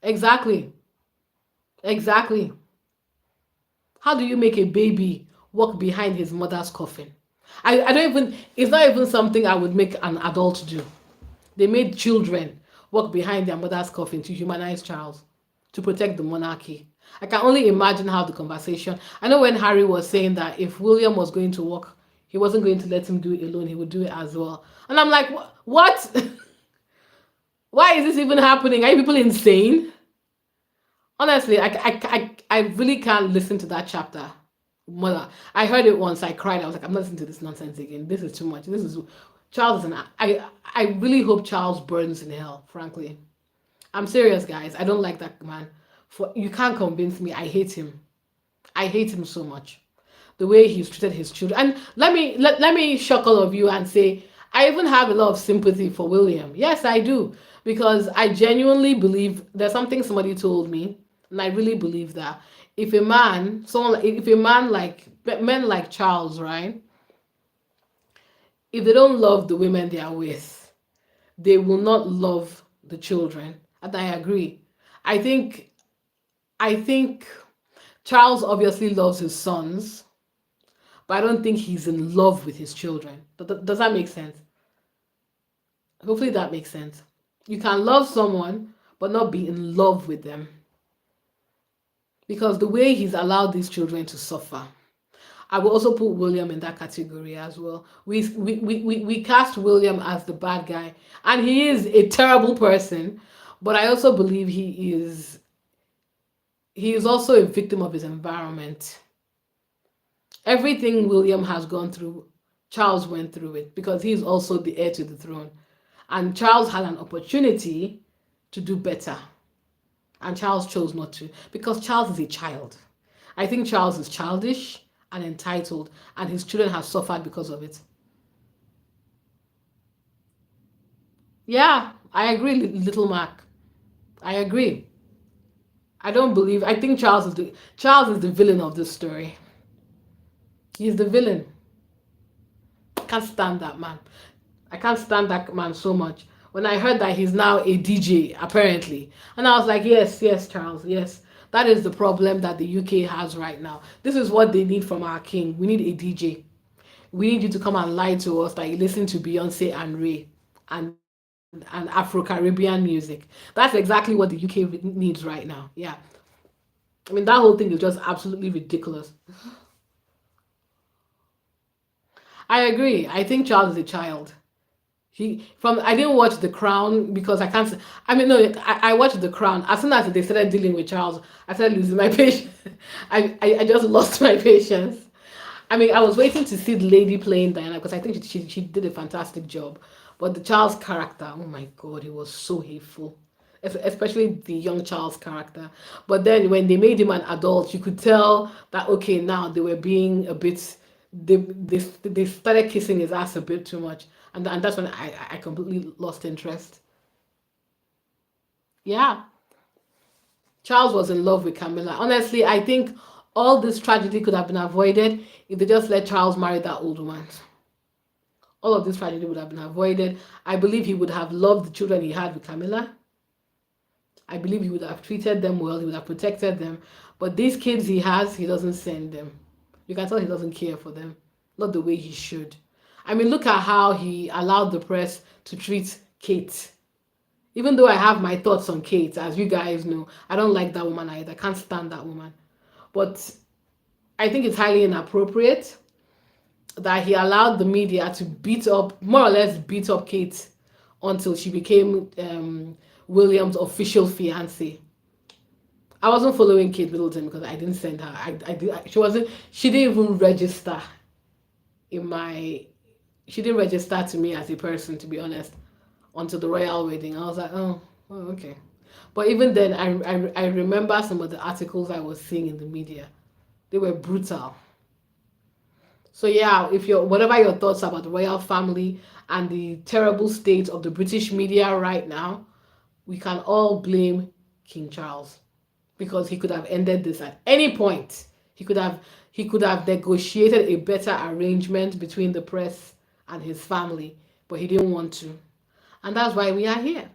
Exactly. Exactly. How do you make a baby walk behind his mother's coffin? I don't even, it's not even something I would make an adult do. They made children walk behind their mother's coffin to humanize Charles, to protect the monarchy. I can only imagine how the conversation. I know when Harry was saying that if William was going to walk, he wasn't going to let him do it alone, he would do it as well. And I'm like, what? Why is this even happening? Are you people insane? Honestly, I really can't listen to that chapter. Mother, I heard it once. I cried. I was like, I'm not listening to this nonsense again. This is too much. This is Charles is an. I really hope Charles burns in hell. Frankly, I'm serious, guys. I don't like that man. For you can't convince me. I hate him. I hate him so much. The way he's treated his children. And let me shock all of you and say I even have a lot of sympathy for William. Yes, I do. Because I genuinely believe there's something somebody told me, and I really believe that if a man like men like Charles, right? If they don't love the women they are with, they will not love the children. And I agree. I think I think Charles obviously loves his sons, but I don't think he's in love with his children. Does that make sense? Hopefully that makes sense. You can love someone but not be in love with them because the way he's allowed these children to suffer. I will also put William in that category as well. We cast William as the bad guy, and he is a terrible person, but I also believe he is also a victim of his environment. Everything William has gone through, Charles went through it because he is also the heir to the throne. And Charles had an opportunity to do better. And Charles chose not to because Charles is a child. I think Charles is childish and entitled, and his children have suffered because of it. Yeah, I agree, Little Mac. I agree. I don't believe. I think Charles is the villain of this story. He's the villain. I can't stand that man. I can't stand that man so much. When I heard that he's now a DJ, apparently, and I was like, yes, yes, Charles, yes. That is the problem that the UK has right now. This is what they need from our king. We need a DJ. We need you to come and lie to us that you listen to Beyonce and Ray and Afro Caribbean music. That's exactly what the UK needs right now. Yeah. I mean, that whole thing is just absolutely ridiculous. I agree. I think Charles is a child. I didn't watch The Crown because I can't. I mean, no, I watched The Crown. As soon as they started dealing with Charles, I started losing my patience. I just lost my patience. I mean, I was waiting to see the lady playing Diana because I think she did a fantastic job. But the Charles character, oh my God, he was so hateful, especially the young Charles character. But then when they made him an adult, you could tell that okay, now they were being a bit. They started kissing his ass a bit too much, and that's when I completely lost interest. Yeah, Charles was in love with Camilla. Honestly, I think all this tragedy could have been avoided if they just let Charles marry that old woman. All of this tragedy would have been avoided. I believe he would have loved the children he had with Camilla. I believe he would have treated them well. He would have protected them. But these kids he has, he doesn't send them. You can tell he doesn't care for them. Not the way he should. I mean, look at how he allowed the press to treat Kate. Even though I have my thoughts on Kate, as you guys know, I don't like that woman either. I can't stand that woman. But I think it's highly inappropriate. that he allowed the media to beat up, more or less beat up Kate until she became William's official fiance. I wasn't following Kate Middleton because I didn't send her. She wasn't. She didn't even register in my. She didn't register to me as a person, to be honest, until the royal wedding. I was like, oh, okay. But even then, I remember some of the articles I was seeing in the media. They were brutal. So yeah, if you're whatever your thoughts about the royal family and the terrible state of the British media right now, we can all blame King Charles because he could have ended this at any point. He could have negotiated a better arrangement between the press and his family, but he didn't want to. And that's why we are here.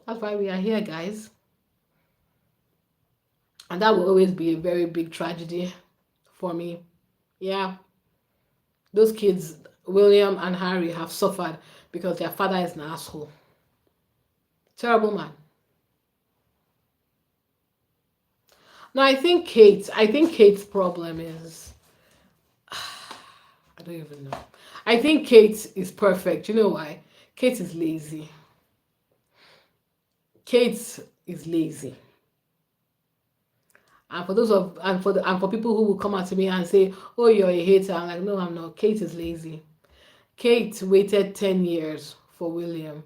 That's why we are here, guys. And that will always be a very big tragedy for me. Yeah, those kids, William and Harry, have suffered because their father is an asshole. Terrible man. No, I think Kate's problem is I don't even know. I think Kate is perfect. You know why? Kate is lazy. Kate is lazy. And for those of and for people who will come out to me and say, "Oh, you're a hater," I'm like, "No, I'm not. Kate is lazy. Kate waited 10 years for William.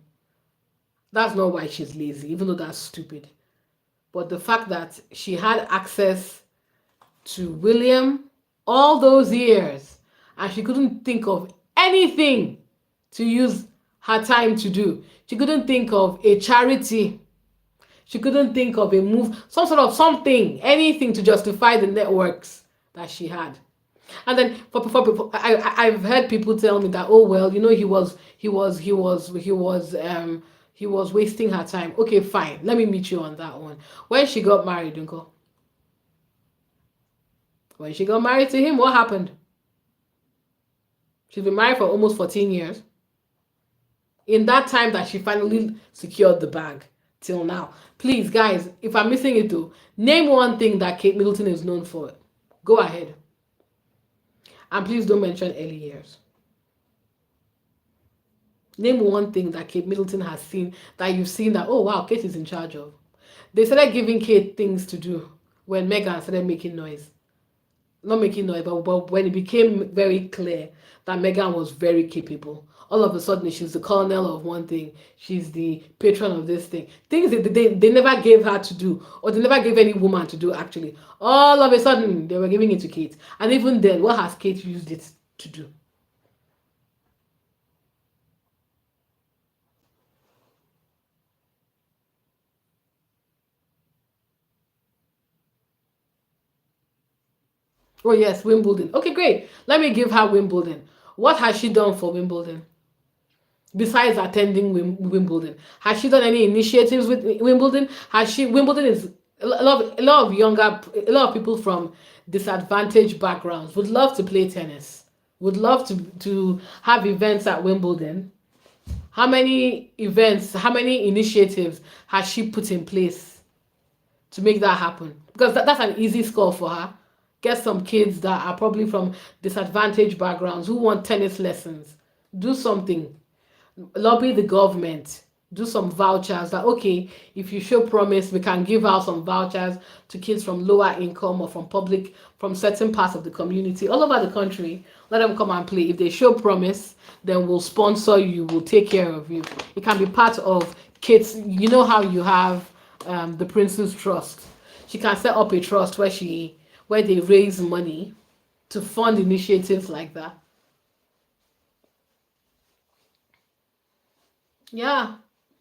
That's not why she's lazy, even though that's stupid. But the fact that she had access to William all those years and she couldn't think of anything to use her time to do. She couldn't think of a charity. She couldn't think of a move, some sort of something, anything to justify the networks that she had. And then for people, I've heard people tell me that, oh well, he was wasting her time. Okay, fine. Let me meet you on that one. When she got married, Uncle. When she got married to him, what happened? She's been married for almost 14 years. In that time that she finally secured the bag till now. Please, guys, if I'm missing it though, name one thing that Kate Middleton is known for. Go ahead. And please don't mention early years. Name one thing that Kate Middleton has seen that you've seen that, oh wow, Kate is in charge of. They started giving Kate things to do when Meghan started making noise. Not making noise, but when it became very clear that Meghan was very capable. All of a sudden, she's the colonel of one thing. She's the patron of this thing. Things that they never gave her to do, or they never gave any woman to do, actually. All of a sudden, they were giving it to Kate. And even then, what has Kate used it to do? Oh, yes, Wimbledon. Okay, great. Let me give her Wimbledon. What has she done for Wimbledon? Besides attending Wimbledon, has she done any initiatives with Wimbledon? Has she? Wimbledon is a lot of people from disadvantaged backgrounds would love to play tennis, would love to have events at Wimbledon. How many events, how many initiatives has she put in place to make that happen? Because that's an easy score for her. Get some kids that are probably from disadvantaged backgrounds who want tennis lessons. Do something. Lobby the government. Do some vouchers that, okay, if you show promise, we can give out some vouchers to kids from lower income or from certain parts of the community all over the country. Let them come and play. If they show promise, then we'll sponsor you, we'll take care of you. It can be part of kids. You know how you have the Prince's Trust. She can set up a trust where they raise money to fund initiatives like that. Yeah,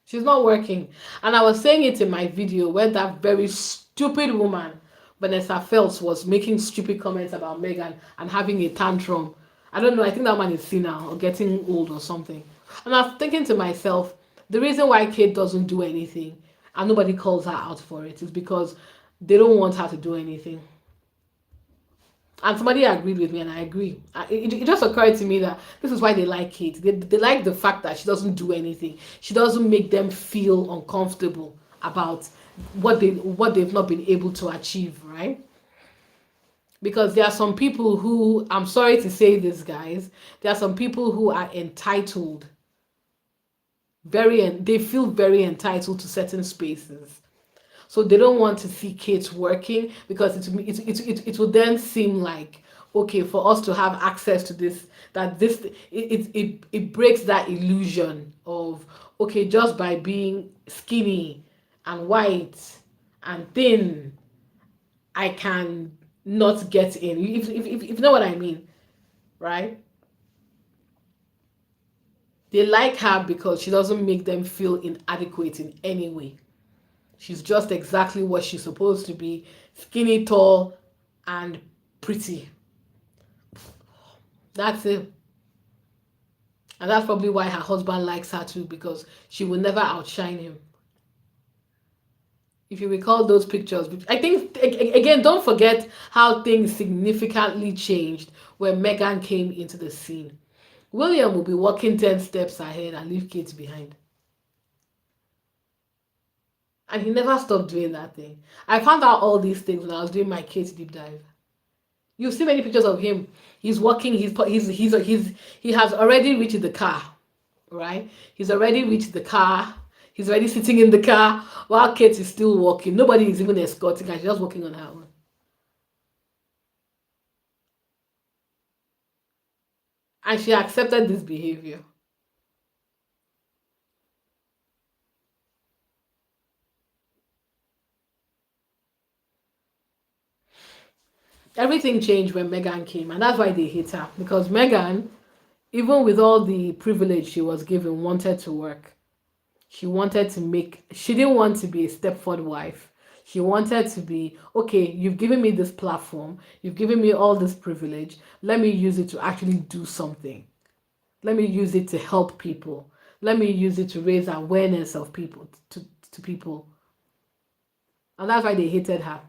she's not working. And I was saying it in my video where that very stupid woman, Vanessa Feltz, was making stupid comments about Meghan and having a tantrum. I don't know, I think that man is senile or getting old or something. And I was thinking to myself, the reason why Kate doesn't do anything and nobody calls her out for it is because they don't want her to do anything. And somebody agreed with me, and I agree. It just occurred to me that this is why they like Kate. They like the fact that she doesn't do anything. She doesn't make them feel uncomfortable about what they've not been able to achieve, right? Because there are some people who, I'm sorry to say this, guys, there are some people who are entitled, they feel very entitled to certain spaces. So they don't want to see kids working because it will then seem like, okay, for us to have access to this, that this it breaks that illusion of, okay, just by being skinny and white and thin, I can not get in. If you know what I mean, right? They like her because she doesn't make them feel inadequate in any way. She's just exactly what she's supposed to be: skinny, tall, and pretty. That's it. And that's probably why her husband likes her too, because she will never outshine him. If you recall those pictures, I think, again, don't forget how things significantly changed when Meghan came into the scene. William will be walking 10 steps ahead and leave Kate behind. And he never stopped doing that thing. I found out all these things when I was doing my Kate deep dive. You see many pictures of him. He's walking. He has already reached the car, right? He's already reached the car. He's already sitting in the car while Kate is still walking. Nobody is even escorting her. She's just walking on her own. And she accepted this behavior. Everything changed when Meghan came, and that's why they hate her. Because Meghan, even with all the privilege she was given, wanted to work. She didn't want to be a Stepford wife. She wanted to be, okay, you've given me this platform, you've given me all this privilege, let me use it to actually do something. Let me use it to help people. Let me use it to raise awareness of people, to people. And that's why they hated her.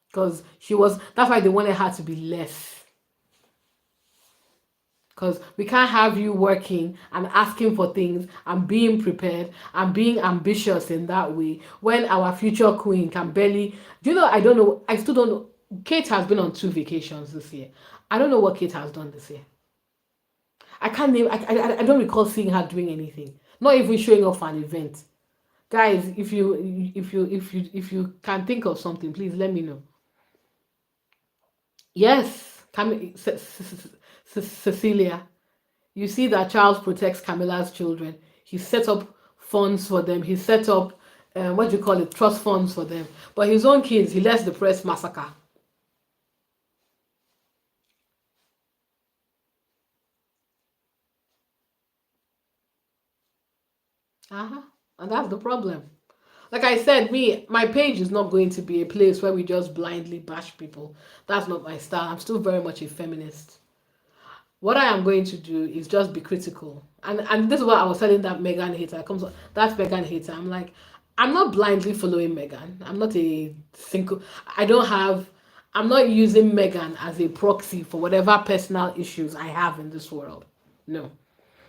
Because that's why they wanted her to be less. Because we can't have you working and asking for things and being prepared and being ambitious in that way when our future queen can barely. Do you know? I don't know. I still don't know. Kate has been on 2 vacations this year. I don't know what Kate has done this year. I can't name. I don't recall seeing her doing anything. Not even showing up for an event. Guys, if you can think of something, please let me know. Yes, Cecilia. You see that Charles protects Camilla's children. He set up funds for them. He set up, what do you call it, trust funds for them. But his own kids, he lets the press massacre. Uh-huh. And that's the problem. Like I said, my page is not going to be a place where we just blindly bash people. That's not my style. I'm still very much a feminist. What I am going to do is just be critical. And this is what I was telling that Megan hater. Comes That Megan hater. I'm like, I'm not blindly following Megan. I'm not a single. I don't have. I'm not using Megan as a proxy for whatever personal issues I have in this world. No,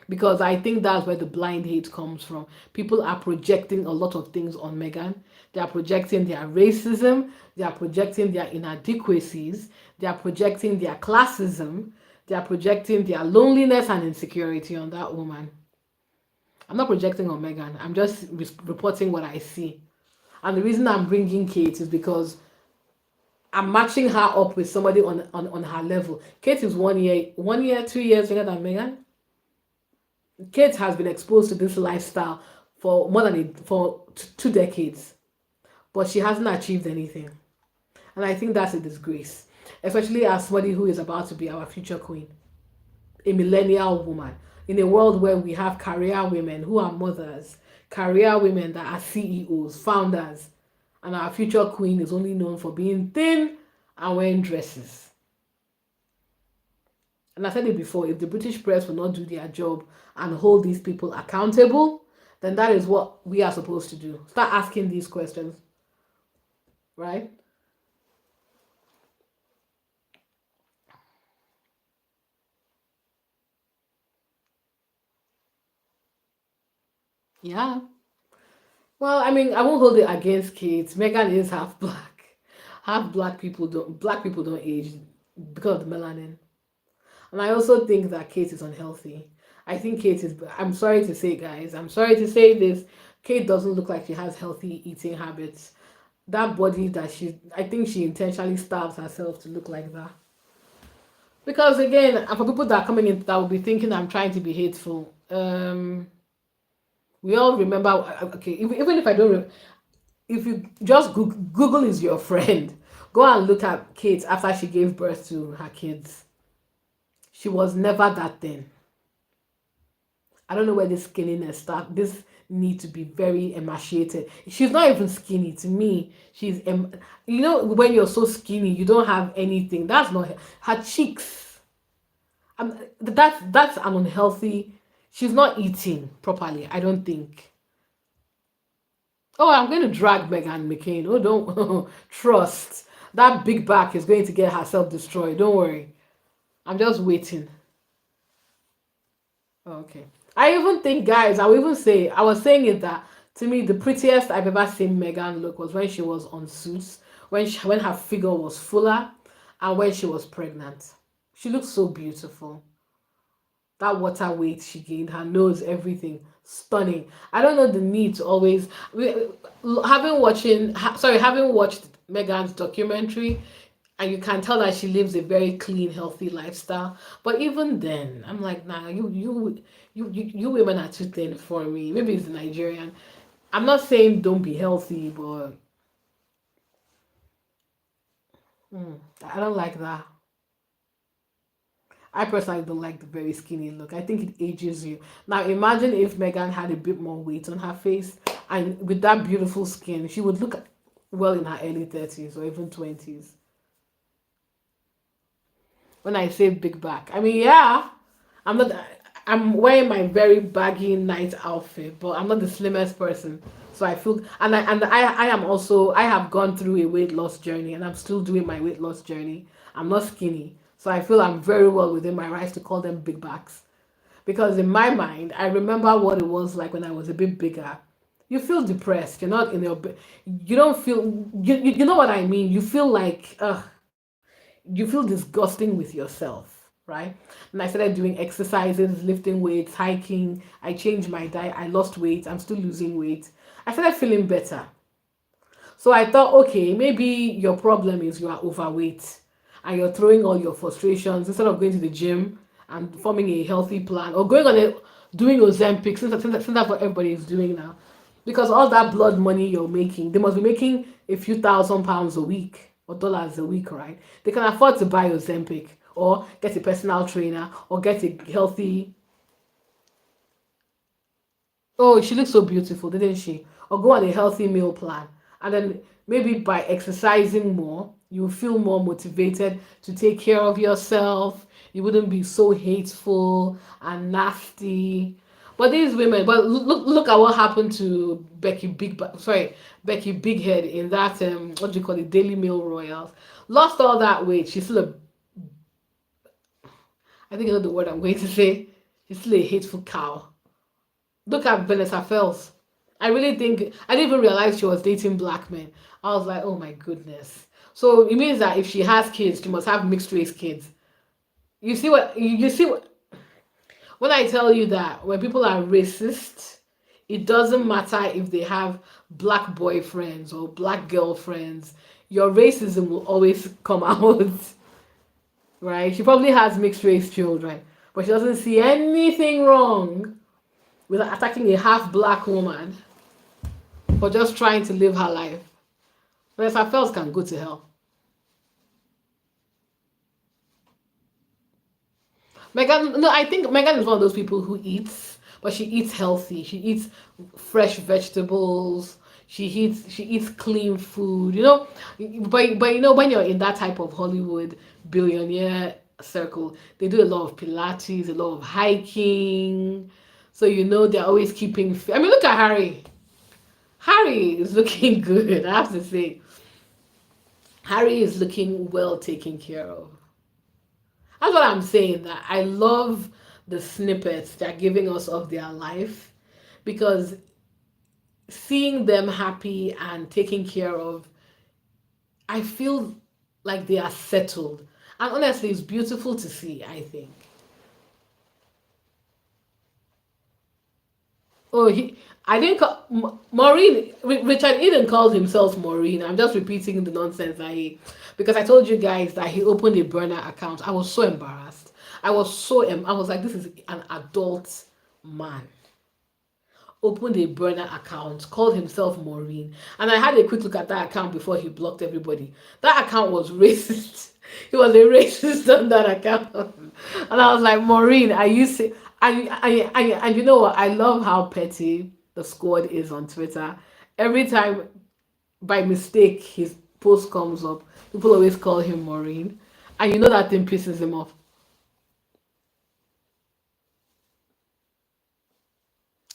because I think that's where the blind hate comes from. People are projecting a lot of things on Megan. They are projecting their racism, they are projecting their inadequacies, they are projecting their classism, they are projecting their loneliness and insecurity on that woman. I'm not projecting on Megan, I'm just reporting what I see. And the reason I'm bringing Kate is because I'm matching her up with somebody on her level. Kate is 1 year, 2 years younger than Megan. Kate has been exposed to this lifestyle for for 2 decades, but she hasn't achieved anything, and I think that's a disgrace, especially as somebody who is about to be our future queen, a millennial woman, in a world where we have career women who are mothers, career women that are CEOs, founders, and our future queen is only known for being thin and wearing dresses. And I said it before, if the British press will not do their job and hold these people accountable, then that is what we are supposed to do. Start asking these questions, right? Yeah. Well, I mean, I won't hold it against Kate. Megan is half black. Half black people don't age because of the melanin. And I also think that Kate is unhealthy. I think Kate is, I'm sorry to say, guys, I'm sorry to say this. Kate doesn't look like she has healthy eating habits. That body that I think she intentionally starves herself to look like that. Because again, and for people that are coming in that will be thinking I'm trying to be hateful, we all remember, okay, even if I don't, if you just Google is your friend, go and look at Kate after she gave birth to her kids. She was never that thin. I don't know where this skinniness start. This need to be very emaciated. She's not even skinny to me. You know, when you're so skinny, you don't have anything. That's not her cheeks. That's an unhealthy. She's not eating properly. I don't think. Oh, I'm going to drag Megan McCain. Oh, don't trust. That big back is going to get herself destroyed. Don't worry. I'm just waiting. Okay. I even think, guys, I will even say, I was saying it that to me, the prettiest I've ever seen Megan look was when she was on Suits, when her figure was fuller, and when she was pregnant. She looked so beautiful. That water weight she gained, her nose, everything, stunning. I don't know the need to always having watched Megan's documentary, and you can tell that she lives a very clean, healthy lifestyle. But even then, I'm like, nah, you women are too thin for me. Maybe it's Nigerian. I'm not saying don't be healthy, but I don't like that. I personally don't like the very skinny look. I think it ages you. Now imagine if Megan had a bit more weight on her face and with that beautiful skin, she would look well in her early 30s or even 20s. When I say big back, I mean, yeah, I'm not, I'm wearing my very baggy night outfit, but I'm not the slimmest person. So I feel, I am also, I have gone through a weight loss journey and I'm still doing my weight loss journey. I'm not skinny. So I feel I'm very well within my rights to call them big backs. Because in my mind, I remember what it was like when I was a bit bigger. You feel depressed. You're not in your, you don't feel, you know what I mean? You feel like, you feel disgusting with yourself, right? And I started doing exercises, lifting weights, hiking. I changed my diet. I lost weight. I'm still losing weight. I started feeling better. So I thought, okay, maybe your problem is you are overweight and you're throwing all your frustrations instead of going to the gym and forming a healthy plan or going on a doing Ozempic since that's what everybody is doing now. Because all that blood money you're making, they must be making a few £1,000s a week or dollars a week, right? They can afford to buy Ozempic or get a personal trainer or get a healthy. Oh, she looks so beautiful, didn't she? Or go on a healthy meal plan. And then maybe by exercising more, you feel more motivated to take care of yourself. You wouldn't be so hateful and nasty. But these women, but look at what happened to Becky Bighead in that what do you call it, Daily Mail Royals. Lost all that weight. She's still a, I think I know the word I'm going to say. She's still a hateful cow. Look at Vanessa Fells. I really think I didn't even realize she was dating black men. I was like, oh my goodness. So it means that if she has kids, she must have mixed race kids. You see what when I tell you that when people are racist, it doesn't matter if they have black boyfriends or black girlfriends. Your racism will always come out, right? She probably has mixed race children, but she doesn't see anything wrong with attacking a half black woman for just trying to live her life. Whereas her fells can go to hell. Megan, no, I think Megan is one of those people who eats, but she eats healthy. She eats fresh vegetables. She eats clean food. But you know when you're in that type of Hollywood billionaire circle, they do a lot of Pilates, a lot of hiking. So they're always keeping fit. I mean, look at Harry. Harry is looking good. I have to say, Harry is looking well taken care of. That's what I'm saying. That I love the snippets they're giving us of their life because seeing them happy and taken care of, I feel like they are settled. And honestly, it's beautiful to see, I think. Oh, I didn't call Maureen. Richard Eden called himself Maureen. I'm just repeating the nonsense because I told you guys that he opened a burner account. I was so embarrassed. I was like, this is an adult man opened a burner account, called himself Maureen, and I had a quick look at that account before he blocked everybody. That account was racist. He was a racist on that account, and I was like, Maureen, are you say? And you know what? I love how petty the squad is on Twitter. Every time by mistake his post comes up, people always call him Maureen, and you know that thing pisses him off.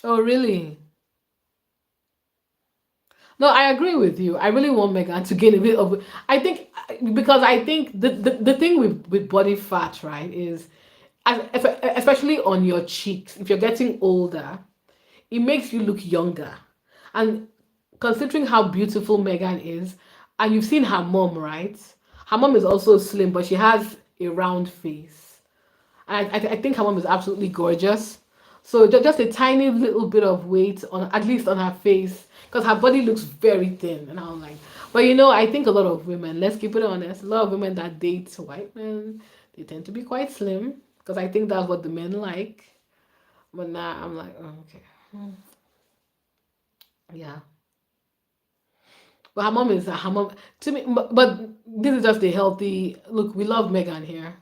Oh, really? No, I agree with you. I really want Megan to gain a bit of. I think because I think the thing with body fat, right, is especially on your cheeks. If you're getting older, it makes you look younger. And considering how beautiful Megan is, and you've seen her mom, right? Her mom is also slim, but she has a round face. And I think her mom is absolutely gorgeous. So just a tiny little bit of weight on at least on her face, because her body looks very thin. And I'm like, but I think a lot of women, let's keep it honest, a lot of women that date white men, they tend to be quite slim, because I think that's what the men like. But now I'm like, oh, okay, yeah. But her mom to me. But this is just a healthy look. We love Megan here.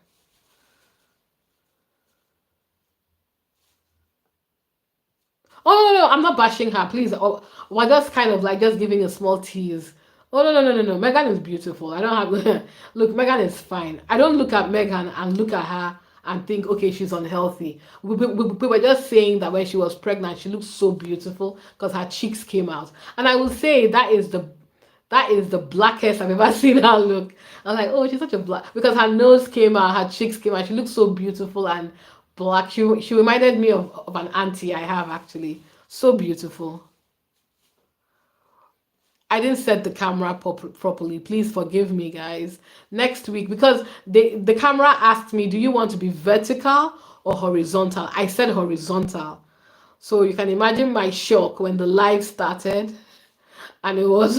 Oh no, I'm not bashing her. Please, we're just kind of like just giving a small tease. Oh no. Megan is beautiful. I don't have look. Megan is fine. I don't look at Megan and look at her and think, okay, she's unhealthy. We were just saying that when she was pregnant, she looked so beautiful because her cheeks came out. And I will say that is the blackest I've ever seen her look. I'm like, oh, she's such a black because her nose came out, her cheeks came out. She looked so beautiful and black. She reminded me of an auntie I have actually. So beautiful. I didn't set the camera properly. Please forgive me, guys. Next week, because the camera asked me, do you want to be vertical or horizontal? I said horizontal. So you can imagine my shock when the live started, and it was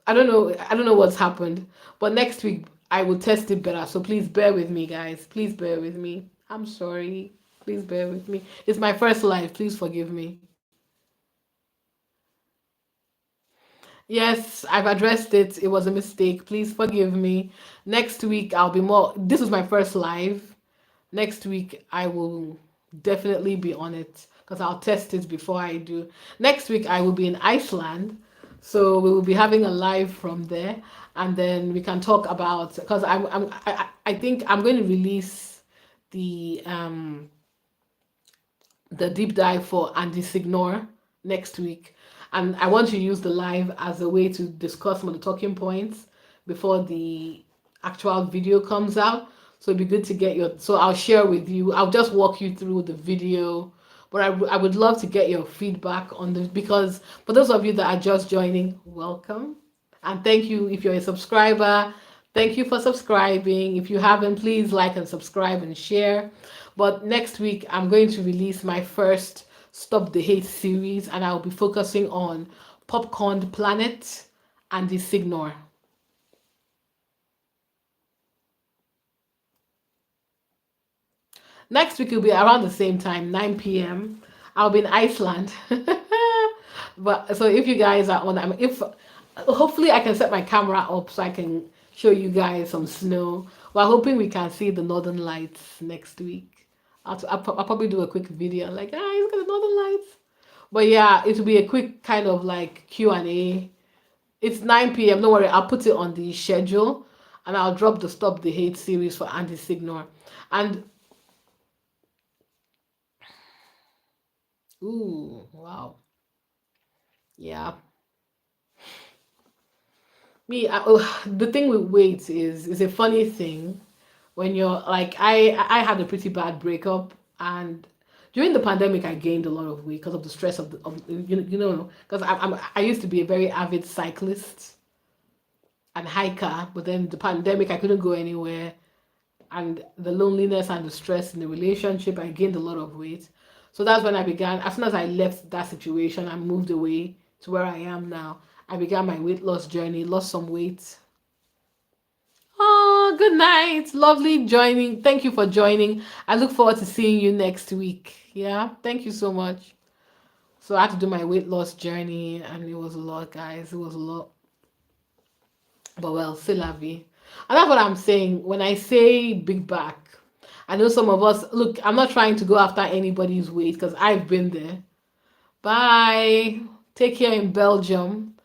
I don't know what's happened. But next week I will test it better. So please bear with me, guys. Please bear with me. I'm sorry. Please bear with me. It's my first live. Please forgive me. Yes, I've addressed it. It was a mistake. Please forgive me. Next week I'll be more. This is my first live. Next week I will definitely be on it because I'll test it before I do. Next week I will be in Iceland, so we will be having a live from there, and then we can talk about because I think I'm going to release the um the deep dive for Andy Signor next week. And I want to use the live as a way to discuss some of the talking points before the actual video comes out. So it'd be good to get your. So I'll share with you. I'll just walk you through the video. But I would love to get your feedback on this because for those of you that are just joining, welcome. And thank you if you're a subscriber. Thank you for subscribing. If you haven't, please like and subscribe and share. But next week, I'm going to release my first Stop the Hate series, and I'll be focusing on Popcorn Planet and the Signor. Next week will be around the same time, 9 p.m. I'll be in Iceland. But so if you guys are on, I mean, if hopefully I can set my camera up so I can show you guys some snow. We're hoping we can see the northern lights next week. I'll probably do a quick video like, guys, look at the northern lights. But yeah, it will be a quick kind of like Q&A. It's 9 p.m. Don't worry, I'll put it on the schedule and I'll drop the Stop the Hate series for Anti Signor. And ooh, wow. Yeah. The thing with weight is a funny thing when you're like I had a pretty bad breakup, and during the pandemic I gained a lot of weight because of the stress of because I used to be a very avid cyclist and hiker, but then the pandemic I couldn't go anywhere. and the loneliness and the stress in the relationship, I gained a lot of weight. So that's when I began, as soon as I left that situation and moved away to where I am now, I began my weight loss journey, lost some weight. Oh, good night. Lovely joining. Thank you for joining. I look forward to seeing you next week. Yeah, thank you so much. So I had to do my weight loss journey, and it was a lot, guys. It was a lot. But well, c'est la vie. And that's what I'm saying. When I say big back, I know some of us, look, I'm not trying to go after anybody's weight because I've been there. Bye. Take care in Belgium.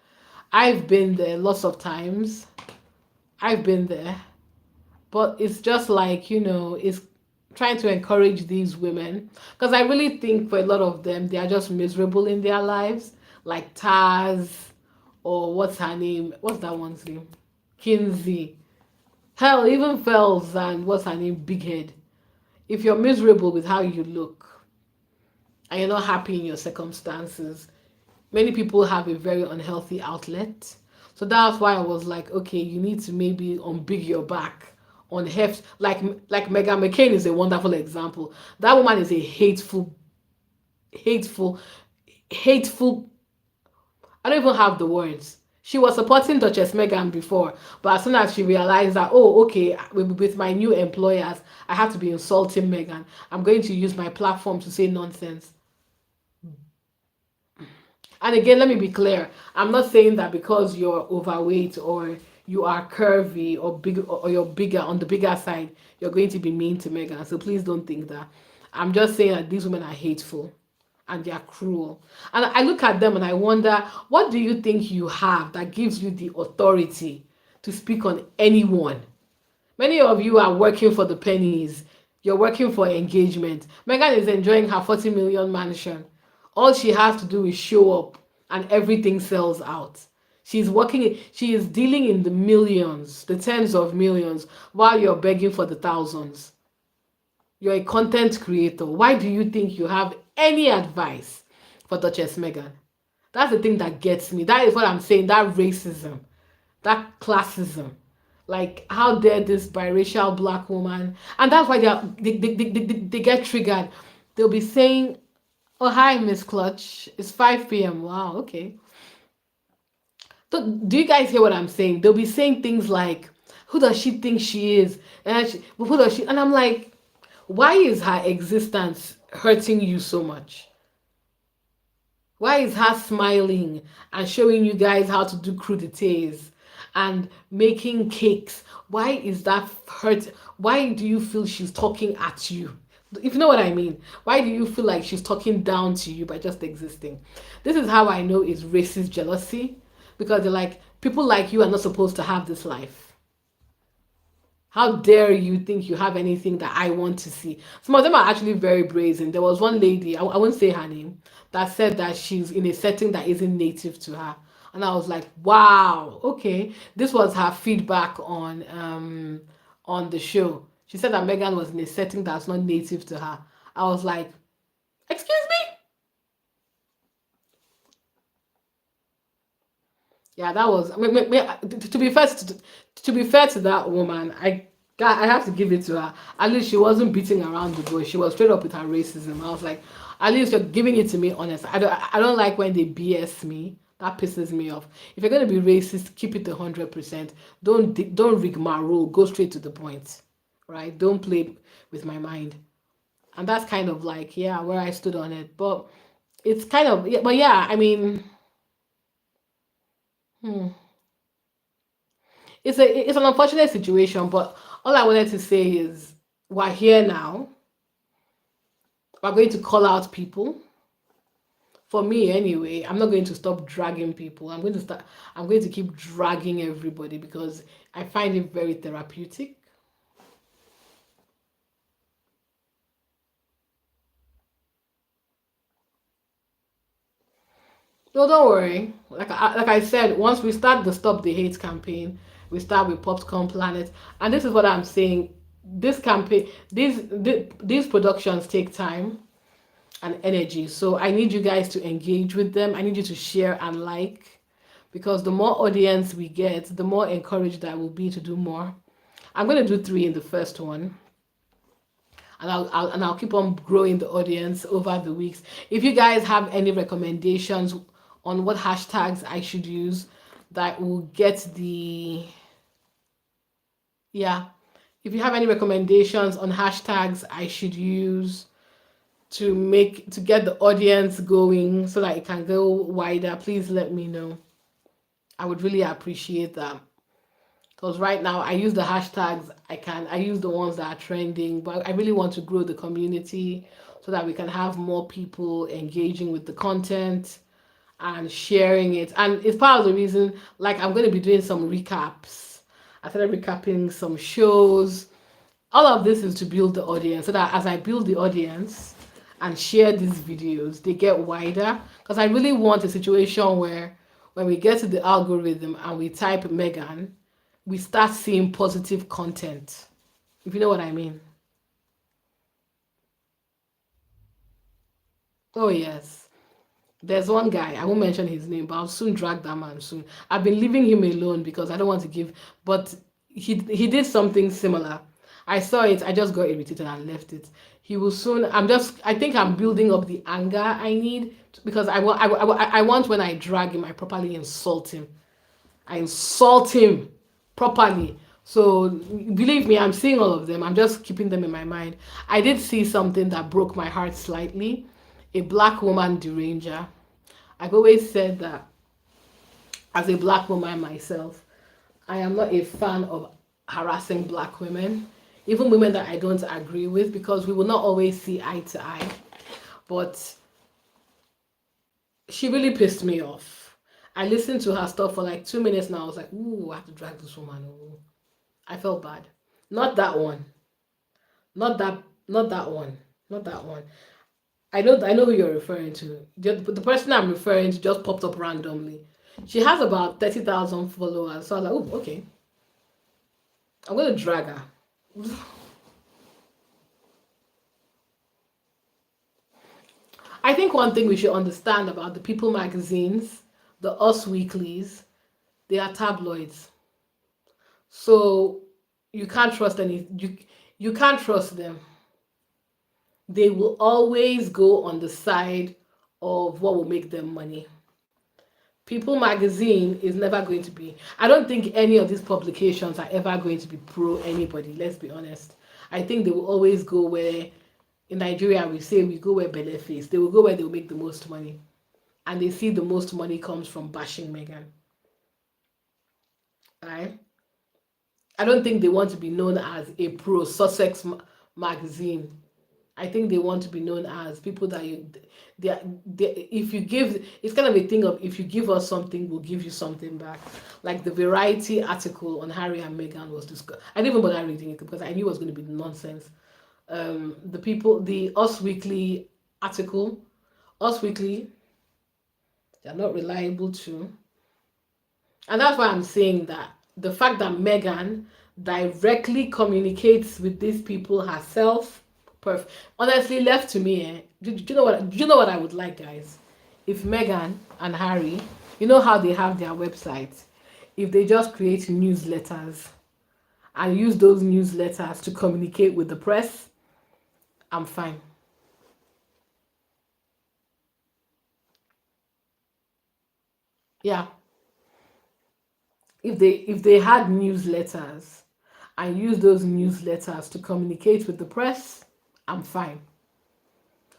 I've been there lots of times. I've been there. But it's just like, it's trying to encourage these women. Because I really think for a lot of them, they are just miserable in their lives. Like Taz, or what's her name? What's that one's name? Kinsey. Hell, even Fells and what's her name? Big Head. If you're miserable with how you look and you're not happy in your circumstances, many people have a very unhealthy outlet. So that's why I was like, okay, you need to maybe unbig your back on heft. Like Meghan McCain is a wonderful example. That woman is a hateful, hateful. I don't even have the words. She was supporting Duchess Meghan before, but as soon as she realized that, oh, okay, with my new employers, I have to be insulting Meghan. I'm going to use my platform to say nonsense. And again, let me be clear. I'm not saying that because you're overweight or you are curvy or big or you're bigger on the bigger side, you're going to be mean to Megan. So please don't think that. I'm just saying that these women are hateful and they are cruel. And I look at them and I wonder, what do you think you have that gives you the authority to speak on anyone? Many of you are working for the pennies. You're working for engagement. Megan is enjoying her 40 million mansion. All she has to do is show up and everything sells out. She is dealing in the millions, the tens of millions, while you're begging for the thousands. You're a content creator. Why do you think you have any advice for Duchess Meghan? That's the thing that gets me. That is what I'm saying. That racism, that classism. Like, how dare this biracial black woman? And that's why they get triggered. They'll be saying, oh, hi, Miss Clutch. It's 5 p.m. Wow, okay. So, do you guys hear what I'm saying? They'll be saying things like, who does she think she is? Who does she? And I'm like, why is her existence hurting you so much? Why is her smiling and showing you guys how to do crudités and making cakes? Why is that hurt? Why do you feel she's talking at you? If you know what I mean, why do you feel like she's talking down to you by just existing? This is how I know it's racist jealousy, because they're like, people like you are not supposed to have this life. How dare you think you have anything that I want to see? Some of them are actually very brazen. There was one lady, I won't say her name, that said that she's in a setting that isn't native to her. And I was like, wow, okay. This was her feedback on the show. She said that Megan was in a setting that's not native to her. I was like, excuse me? Yeah, that was. To be fair to be fair to that woman, I have to give it to her. At least she wasn't beating around the bush. She was straight up with her racism. I was like, at least you're giving it to me honest. I don't like when they BS me. That pisses me off. If you're gonna be racist, keep it 100%. Don't rigmarole. Go straight to the point, right? Don't play with my mind. And that's kind of like, yeah, where I stood on it. But it's kind of, yeah, but yeah, I mean, hmm. It's an unfortunate situation, but all I wanted to say is we're here now. We're going to call out people. For me anyway, I'm not going to stop dragging people. I'm going to keep dragging everybody because I find it very therapeutic. No, don't worry. Like I said, once we start the Stop the Hate campaign, we start with Popcorn Planet, and this is what I'm saying. This campaign, these productions take time and energy, so I need you guys to engage with them. I need you to share and like, because the more audience we get, the more encouraged I will be to do more. I'm going to do three in the first one, and I'll keep on growing the audience over the weeks. If you guys have any recommendations on what hashtags I should use that will get the, yeah, if you have any recommendations on hashtags I should use to get the audience going so that it can go wider, please let me know. I would really appreciate that. Because right now I use the hashtags I use the ones that are trending, but I really want to grow the community so that we can have more people engaging with the content and sharing it. And it's part of the reason, like, I'm going to be doing some recaps. I started recapping some shows. All of this is to build the audience so that as I build the audience and share these videos, they get wider. Because I really want a situation where when we get to the algorithm and we type Meghan, we start seeing positive content. If you know what I mean. Oh, yes. There's one guy, I won't mention his name, but I'll soon drag that man soon. I've been leaving him alone because I don't want to give, but he did something similar. I saw it, I just got irritated and left it. He will soon, I think I'm building up the anger I need because I want when I drag him, I properly insult him. I insult him properly. So believe me, I'm seeing all of them. I'm just keeping them in my mind. I did see something that broke my heart slightly. A black woman deranger. I've always said that as a black woman myself, I am not a fan of harassing black women, even women that I don't agree with, because we will not always see eye to eye. But she really pissed me off. I listened to her stuff for like 2 minutes now. I was like, ooh, I have to drag this woman. Ooh. I felt bad. Not that one. Not that one. Not that one. I know who you're referring to. The person I'm referring to just popped up randomly. She has about 30,000 followers. So I was like, oh, okay. I'm gonna drag her. I think one thing we should understand about the People magazines, the Us Weeklies, they are tabloids. So you can't trust you can't trust them. They will always go on the side of what will make them money. People magazine is never going to be, I don't think any of these publications are ever going to be pro anybody, let's be honest. I think they will always go where, in Nigeria we say we go where belle face. They will go where they will make the most money. And they see the most money comes from bashing Meghan. Right? I don't think they want to be known as a pro Sussex magazine. I think they want to be known as people that if you give, it's kind of a thing of if you give us something, we'll give you something back. Like the Variety article on Harry and Meghan was discussed. I didn't even bother reading it because I knew it was going to be nonsense. The Us Weekly article, Us Weekly, they're not reliable too. And that's why I'm saying that the fact that Meghan directly communicates with these people herself, perfect. Honestly, left to me, do you know what I would like, guys? If Meghan and Harry, you know how they have their websites, if they just create newsletters and use those newsletters to communicate with the press, I'm fine. Yeah. If they had newsletters and use those newsletters to communicate with the press, I'm fine.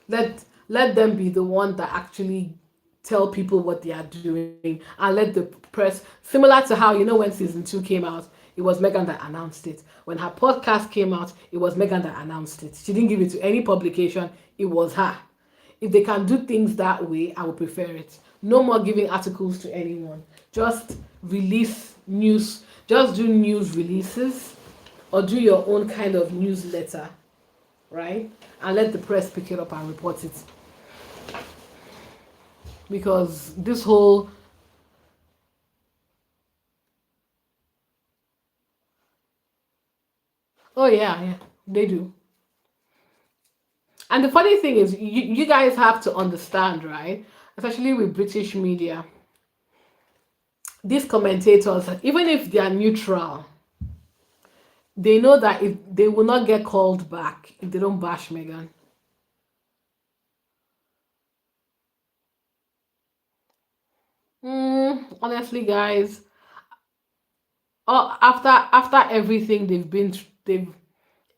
Let them be the one that actually tell people what they are doing and let the press, similar to how, when season 2 came out, it was Meghan that announced it. When her podcast came out, it was Meghan that announced it. She didn't give it to any publication. It was her. If they can do things that way, I would prefer it. No more giving articles to anyone. Just release news. Just do news releases or do your own kind of newsletter, right? And let the press pick it up and report it. Because this whole... Oh, yeah, they do. And the funny thing is, you guys have to understand, right? Especially with British media, these commentators, even if they are neutral, They know that if they will not get called back if they don't bash Megan. Honestly, guys, after everything they've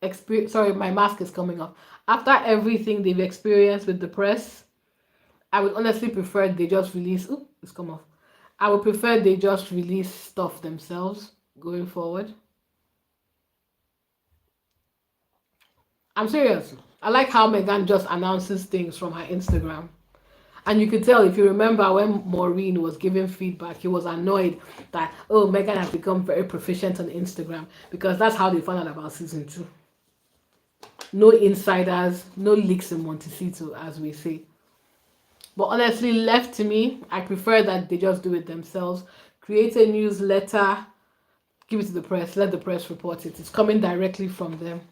experienced. Sorry, my mask is coming off. After everything they've experienced with the press, I would honestly prefer they just release. Ooh, it's come off. I would prefer they just release stuff themselves going forward. I'm serious. I like how Megan just announces things from her Instagram. And you could tell if you remember when Maureen was giving feedback, he was annoyed that, oh, Megan has become very proficient on Instagram because that's how they found out about season two. No insiders, no leaks in Montecito, as we say. But honestly, left to me, I prefer that they just do it themselves. Create a newsletter, give it to the press, let the press report it. It's coming directly from them.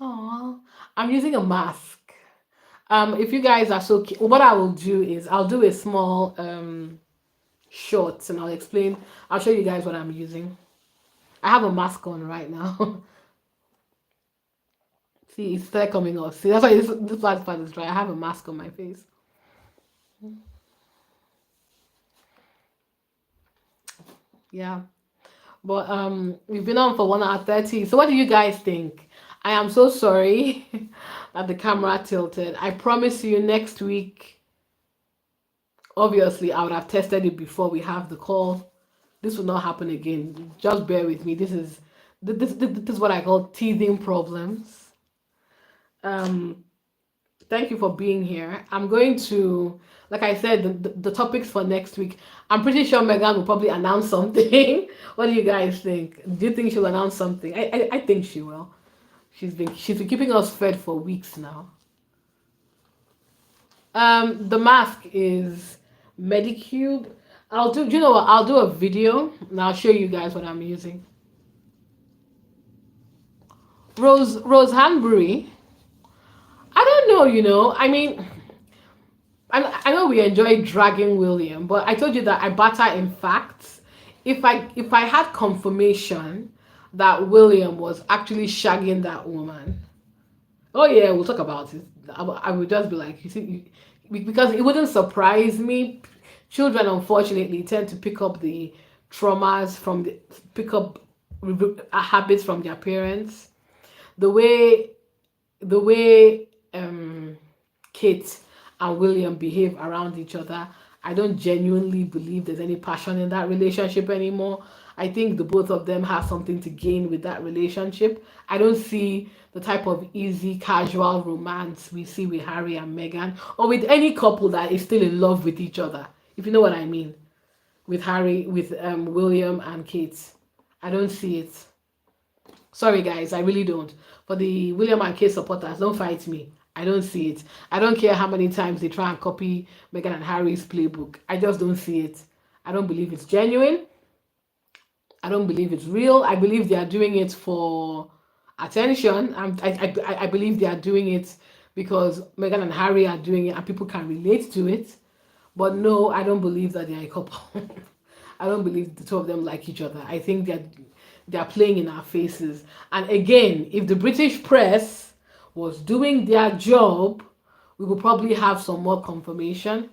Oh, I'm using a mask. If you guys are so, what I will do is I'll do a small short and I'll explain. I'll show you guys what I'm using. I have a mask on right now. See, it's still coming off. See, that's why this last part is dry. I have a mask on my face. Yeah. But we've been on for 1 hour 30. So what do you guys think? I am so sorry that the camera tilted. I promise you next week, obviously I would have tested it before we have the call. This will not happen again. Just bear with me. This is what I call teething problems. Um Thank you for being here. I'm going to, like I said, the topics for next week. I'm pretty sure Megan will probably announce something. What do you guys think? Do you think she'll announce something? I think she will. She's been keeping us fed for weeks now. The mask is Medicube. Do you know what? I'll do a video and I'll show you guys what I'm using. Rose Hanbury. I don't know, I mean, I know we enjoy dragging William, but I told you that I batter in facts. If I had confirmation that William was actually shagging that woman, oh yeah, we'll talk about it. I would just be like, you see, because it wouldn't surprise me. Children, unfortunately, tend to pick up the traumas from the pick up habits from their parents. The way the way Kate and William behave around each other, I don't genuinely believe there's any passion in that relationship anymore. I think the both of them have something to gain with that relationship. I don't see the type of easy, casual romance we see with Harry and Meghan, or with any couple that is still in love with each other, if you know what I mean. With William and Kate. I don't see it. Sorry, guys, I really don't. For the William and Kate supporters, don't fight me. I don't see it. I don't care how many times they try and copy Meghan and Harry's playbook. I just don't see it. I don't believe it's genuine. I don't believe it's real. I believe they are doing it for attention. I believe they are doing it because Meghan and Harry are doing it and people can relate to it. But no, I don't believe that they are a couple. I don't believe the two of them like each other. I think they're playing in our faces. And again, if the British press was doing their job, we will probably have some more confirmation.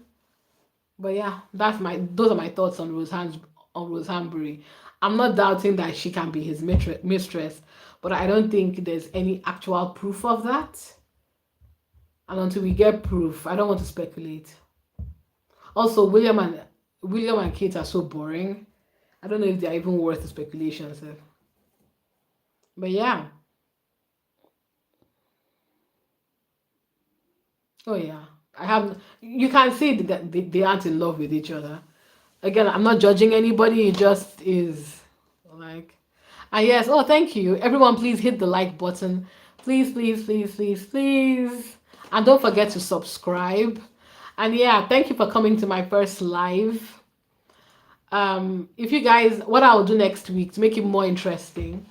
But yeah, those are my thoughts on Rose Hanbury. I'm not doubting that she can be his mistress, but I don't think there's any actual proof of that. And until we get proof, I don't want to speculate. Also, William and Kate are so boring. I don't know if they're even worth the speculation. So. But yeah. Oh yeah. I have. You can see that they aren't in love with each other. Again, I'm not judging anybody. It just is like. And yes. Oh, thank you, everyone. Please hit the like button. Please, please, please, please, please. And don't forget to subscribe. And yeah, thank you for coming to my first live. If you guys, what I'll do next week to make it more interesting,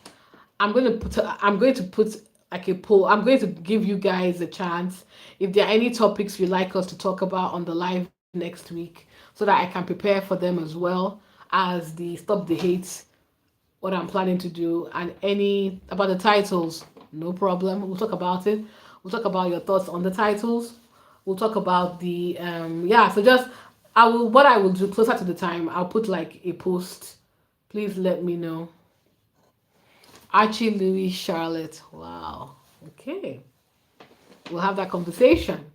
I'm going to put like a poll. I'm going to give you guys a chance if there are any topics you'd like us to talk about on the live next week, so so that I can prepare for them as well as the Stop the Hate, what I'm planning to do, and any about the titles, no problem. We'll talk about it. We'll talk about your thoughts on the titles. We'll talk about the yeah. So just I will what I will do closer to the time. I'll put like a post. Please let me know. Archie, Louis, Charlotte. Wow. Okay. We'll have that conversation.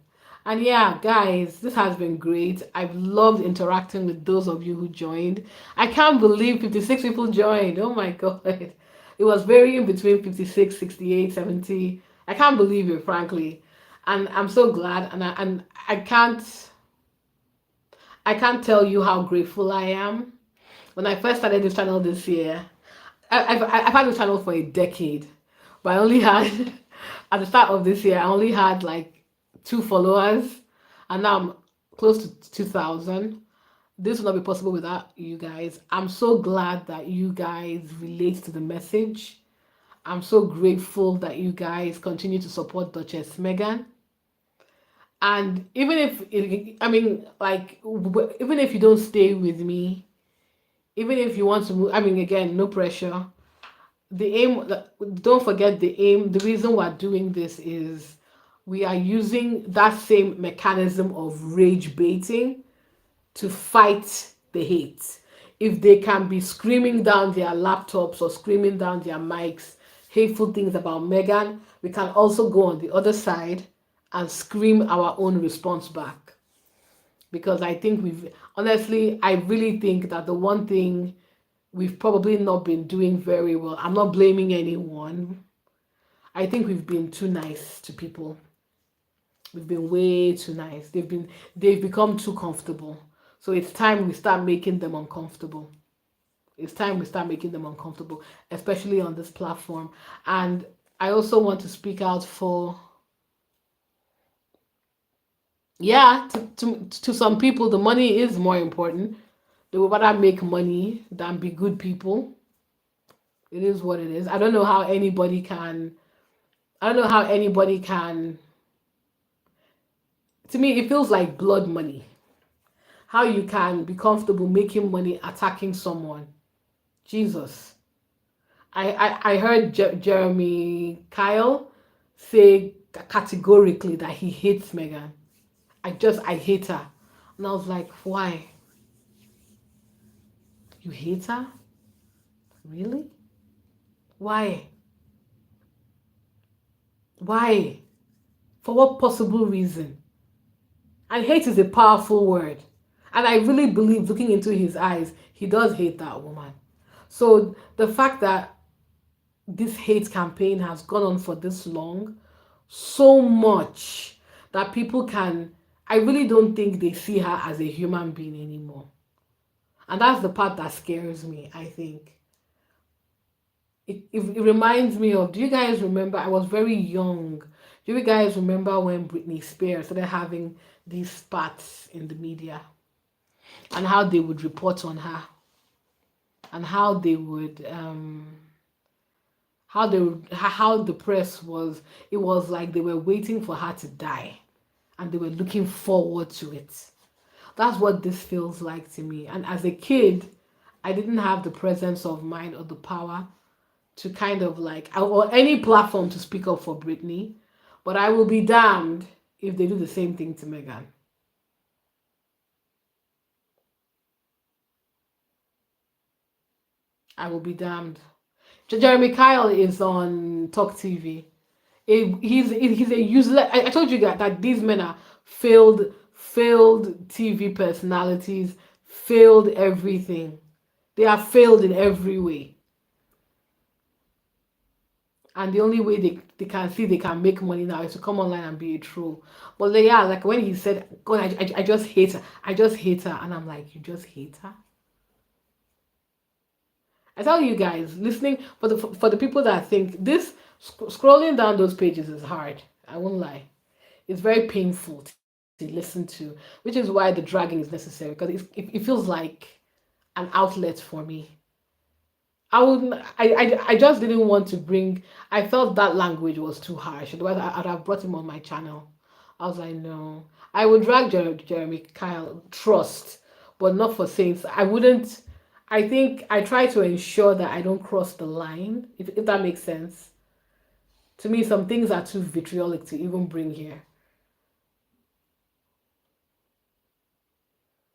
And yeah, guys, this has been great. I've loved interacting with those of you who joined. I can't believe 56 people joined. Oh my God. It was varying between 56, 68, 70. I can't believe it, frankly. And I'm so glad. And I can't tell you how grateful I am. When I first started this channel this year, I've had this channel for a decade, but I only had at the start of this year I only had like 2 followers, and now I'm close to 2,000. This would not be possible without you guys. I'm so glad that you guys relate to the message. I'm so grateful that you guys continue to support Duchess Meghan. And even if I mean, like, even if you don't stay with me, even if you want to move, I mean, again, no pressure. The aim, don't forget the aim. The reason we're doing this is we are using that same mechanism of rage baiting to fight the hate. If they can be screaming down their laptops or screaming down their mics hateful things about Meghan, we can also go on the other side and scream our own response back. Because I think honestly, I really think that the one thing we've probably not been doing very well, I'm not blaming anyone. I think we've been too nice to people. We've been way too nice. They've become too comfortable. So it's time we start making them uncomfortable. It's time we start making them uncomfortable, especially on this platform. And I also want to speak out for, yeah, to some people, the money is more important. They would rather make money than be good people. It is what it is. I don't know how anybody can, to me, it feels like blood money. How you can be comfortable making money attacking someone. Jesus. I heard Jeremy Kyle say categorically that he hates Meghan. I hate her. And I was like, why? You hate her? Really? Why? Why? For what possible reason? And hate is a powerful word. And I really believe, looking into his eyes, he does hate that woman. So the fact that this hate campaign has gone on for this long, so much that people can, I really don't think they see her as a human being anymore. And that's the part that scares me, I think. It reminds me of, do you guys remember? I was very young. Do you guys remember when Britney Spears started having these spats in the media and how they would report on her and how the press was, it was like they were waiting for her to die and they were looking forward to it. That's what this feels like to me. And as a kid, I didn't have the presence of mind or the power to kind of like, or any platform to speak up for Britney, but I will be damned if they do the same thing to Meghan. I will be damned. Jeremy Kyle is on Talk TV. He's a useless. I told you guys that these men are failed TV personalities, failed everything. They are failed in every way. And the only way they can see they can make money now is to come online and be a troll. But yeah, like when he said, God, I just hate her. I just hate her. And I'm like, you just hate her? I tell you guys, listening, for the people that think this, scrolling down those pages is hard. I won't lie. It's very painful to listen to, which is why the dragging is necessary, because it feels like an outlet for me. I just didn't want to bring, I felt that language was too harsh. Otherwise, I'd have brought him on my channel. I was like, no. I would drag Jeremy Kyle, trust. but not for saints. I wouldn't. I think I try to ensure that I don't cross the line, if that makes sense. To me, some things are too vitriolic to even bring here.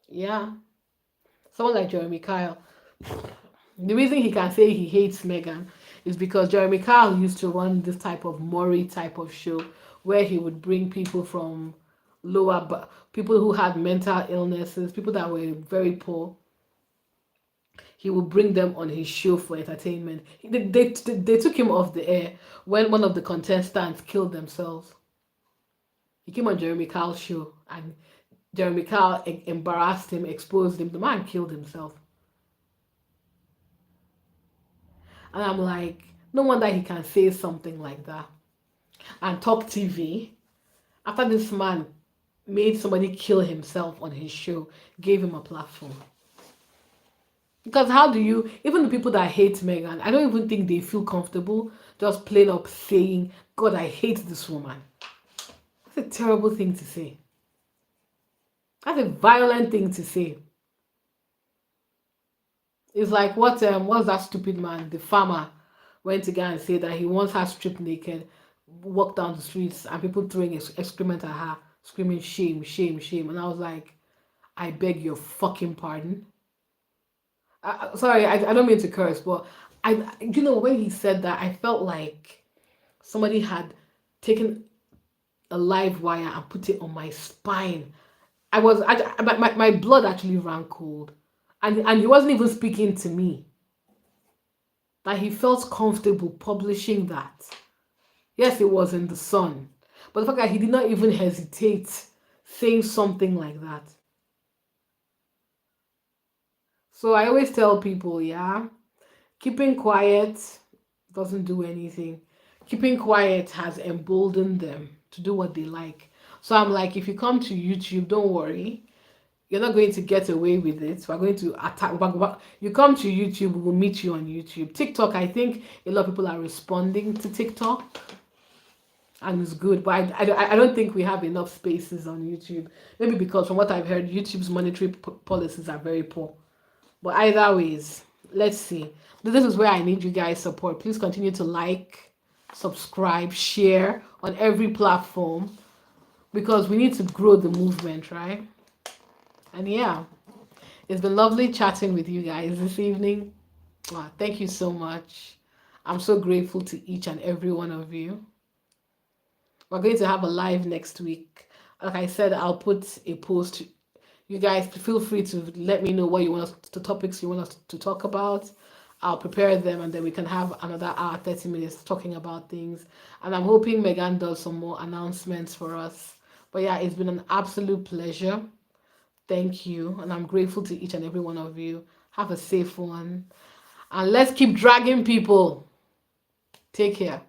Yeah. Someone like Jeremy Kyle. The reason he can say he hates Meghan is because Jeremy Kyle used to run this type of Maury type of show where he would bring people from people who had mental illnesses, people that were very poor. He would bring them on his show for entertainment. They took him off the air when one of the contestants killed themselves. He came on Jeremy Kyle's show and Jeremy Kyle embarrassed him, exposed him. The man killed himself. And I'm like, no wonder he can say something like that. And Talk TV, after this man made somebody kill himself on his show, gave him a platform. Because how do you, even the people that hate Meghan, I don't even think they feel comfortable just plain up saying, God, I hate this woman. That's a terrible thing to say. That's a violent thing to say. It's like what's that stupid man, the farmer, went to go and say that he wants her stripped naked, walk down the streets and people throwing excrement at her, screaming shame, shame, shame. And I was like, I beg your fucking pardon. Sorry, I don't mean to curse, but when he said that, I felt like somebody had taken a live wire and put it on my spine. My blood actually ran cold, and he wasn't even speaking to me. That he felt comfortable publishing that. Yes, it was in the Sun, but the fact that he did not even hesitate saying something like that. So I always tell people, yeah, keeping quiet doesn't do anything. Keeping quiet has emboldened them to do what they like. So I'm like, if you come to YouTube, don't worry. You're not going to get away with it. We're going to attack. You come to YouTube, we will meet you on YouTube. TikTok, I think a lot of people are responding to TikTok, and it's good. But I don't think we have enough spaces on YouTube. Maybe because from what I've heard, YouTube's monetary policies are very poor. But either ways, let's see. This is where I need you guys' support. Please continue to like, subscribe, share on every platform because we need to grow the movement, right? And yeah, it's been lovely chatting with you guys this evening. Thank you so much. I'm so grateful to each and every one of you. We're going to have a live next week. Like I said, I'll put a post. You guys feel free to let me know what you want us, the topics you want us to talk about. I'll prepare them and then we can have another hour, 30 minutes talking about things. And I'm hoping Megan does some more announcements for us. But yeah, it's been an absolute pleasure. Thank you. And I'm grateful to each and every one of you. Have a safe one. And let's keep dragging people. Take care.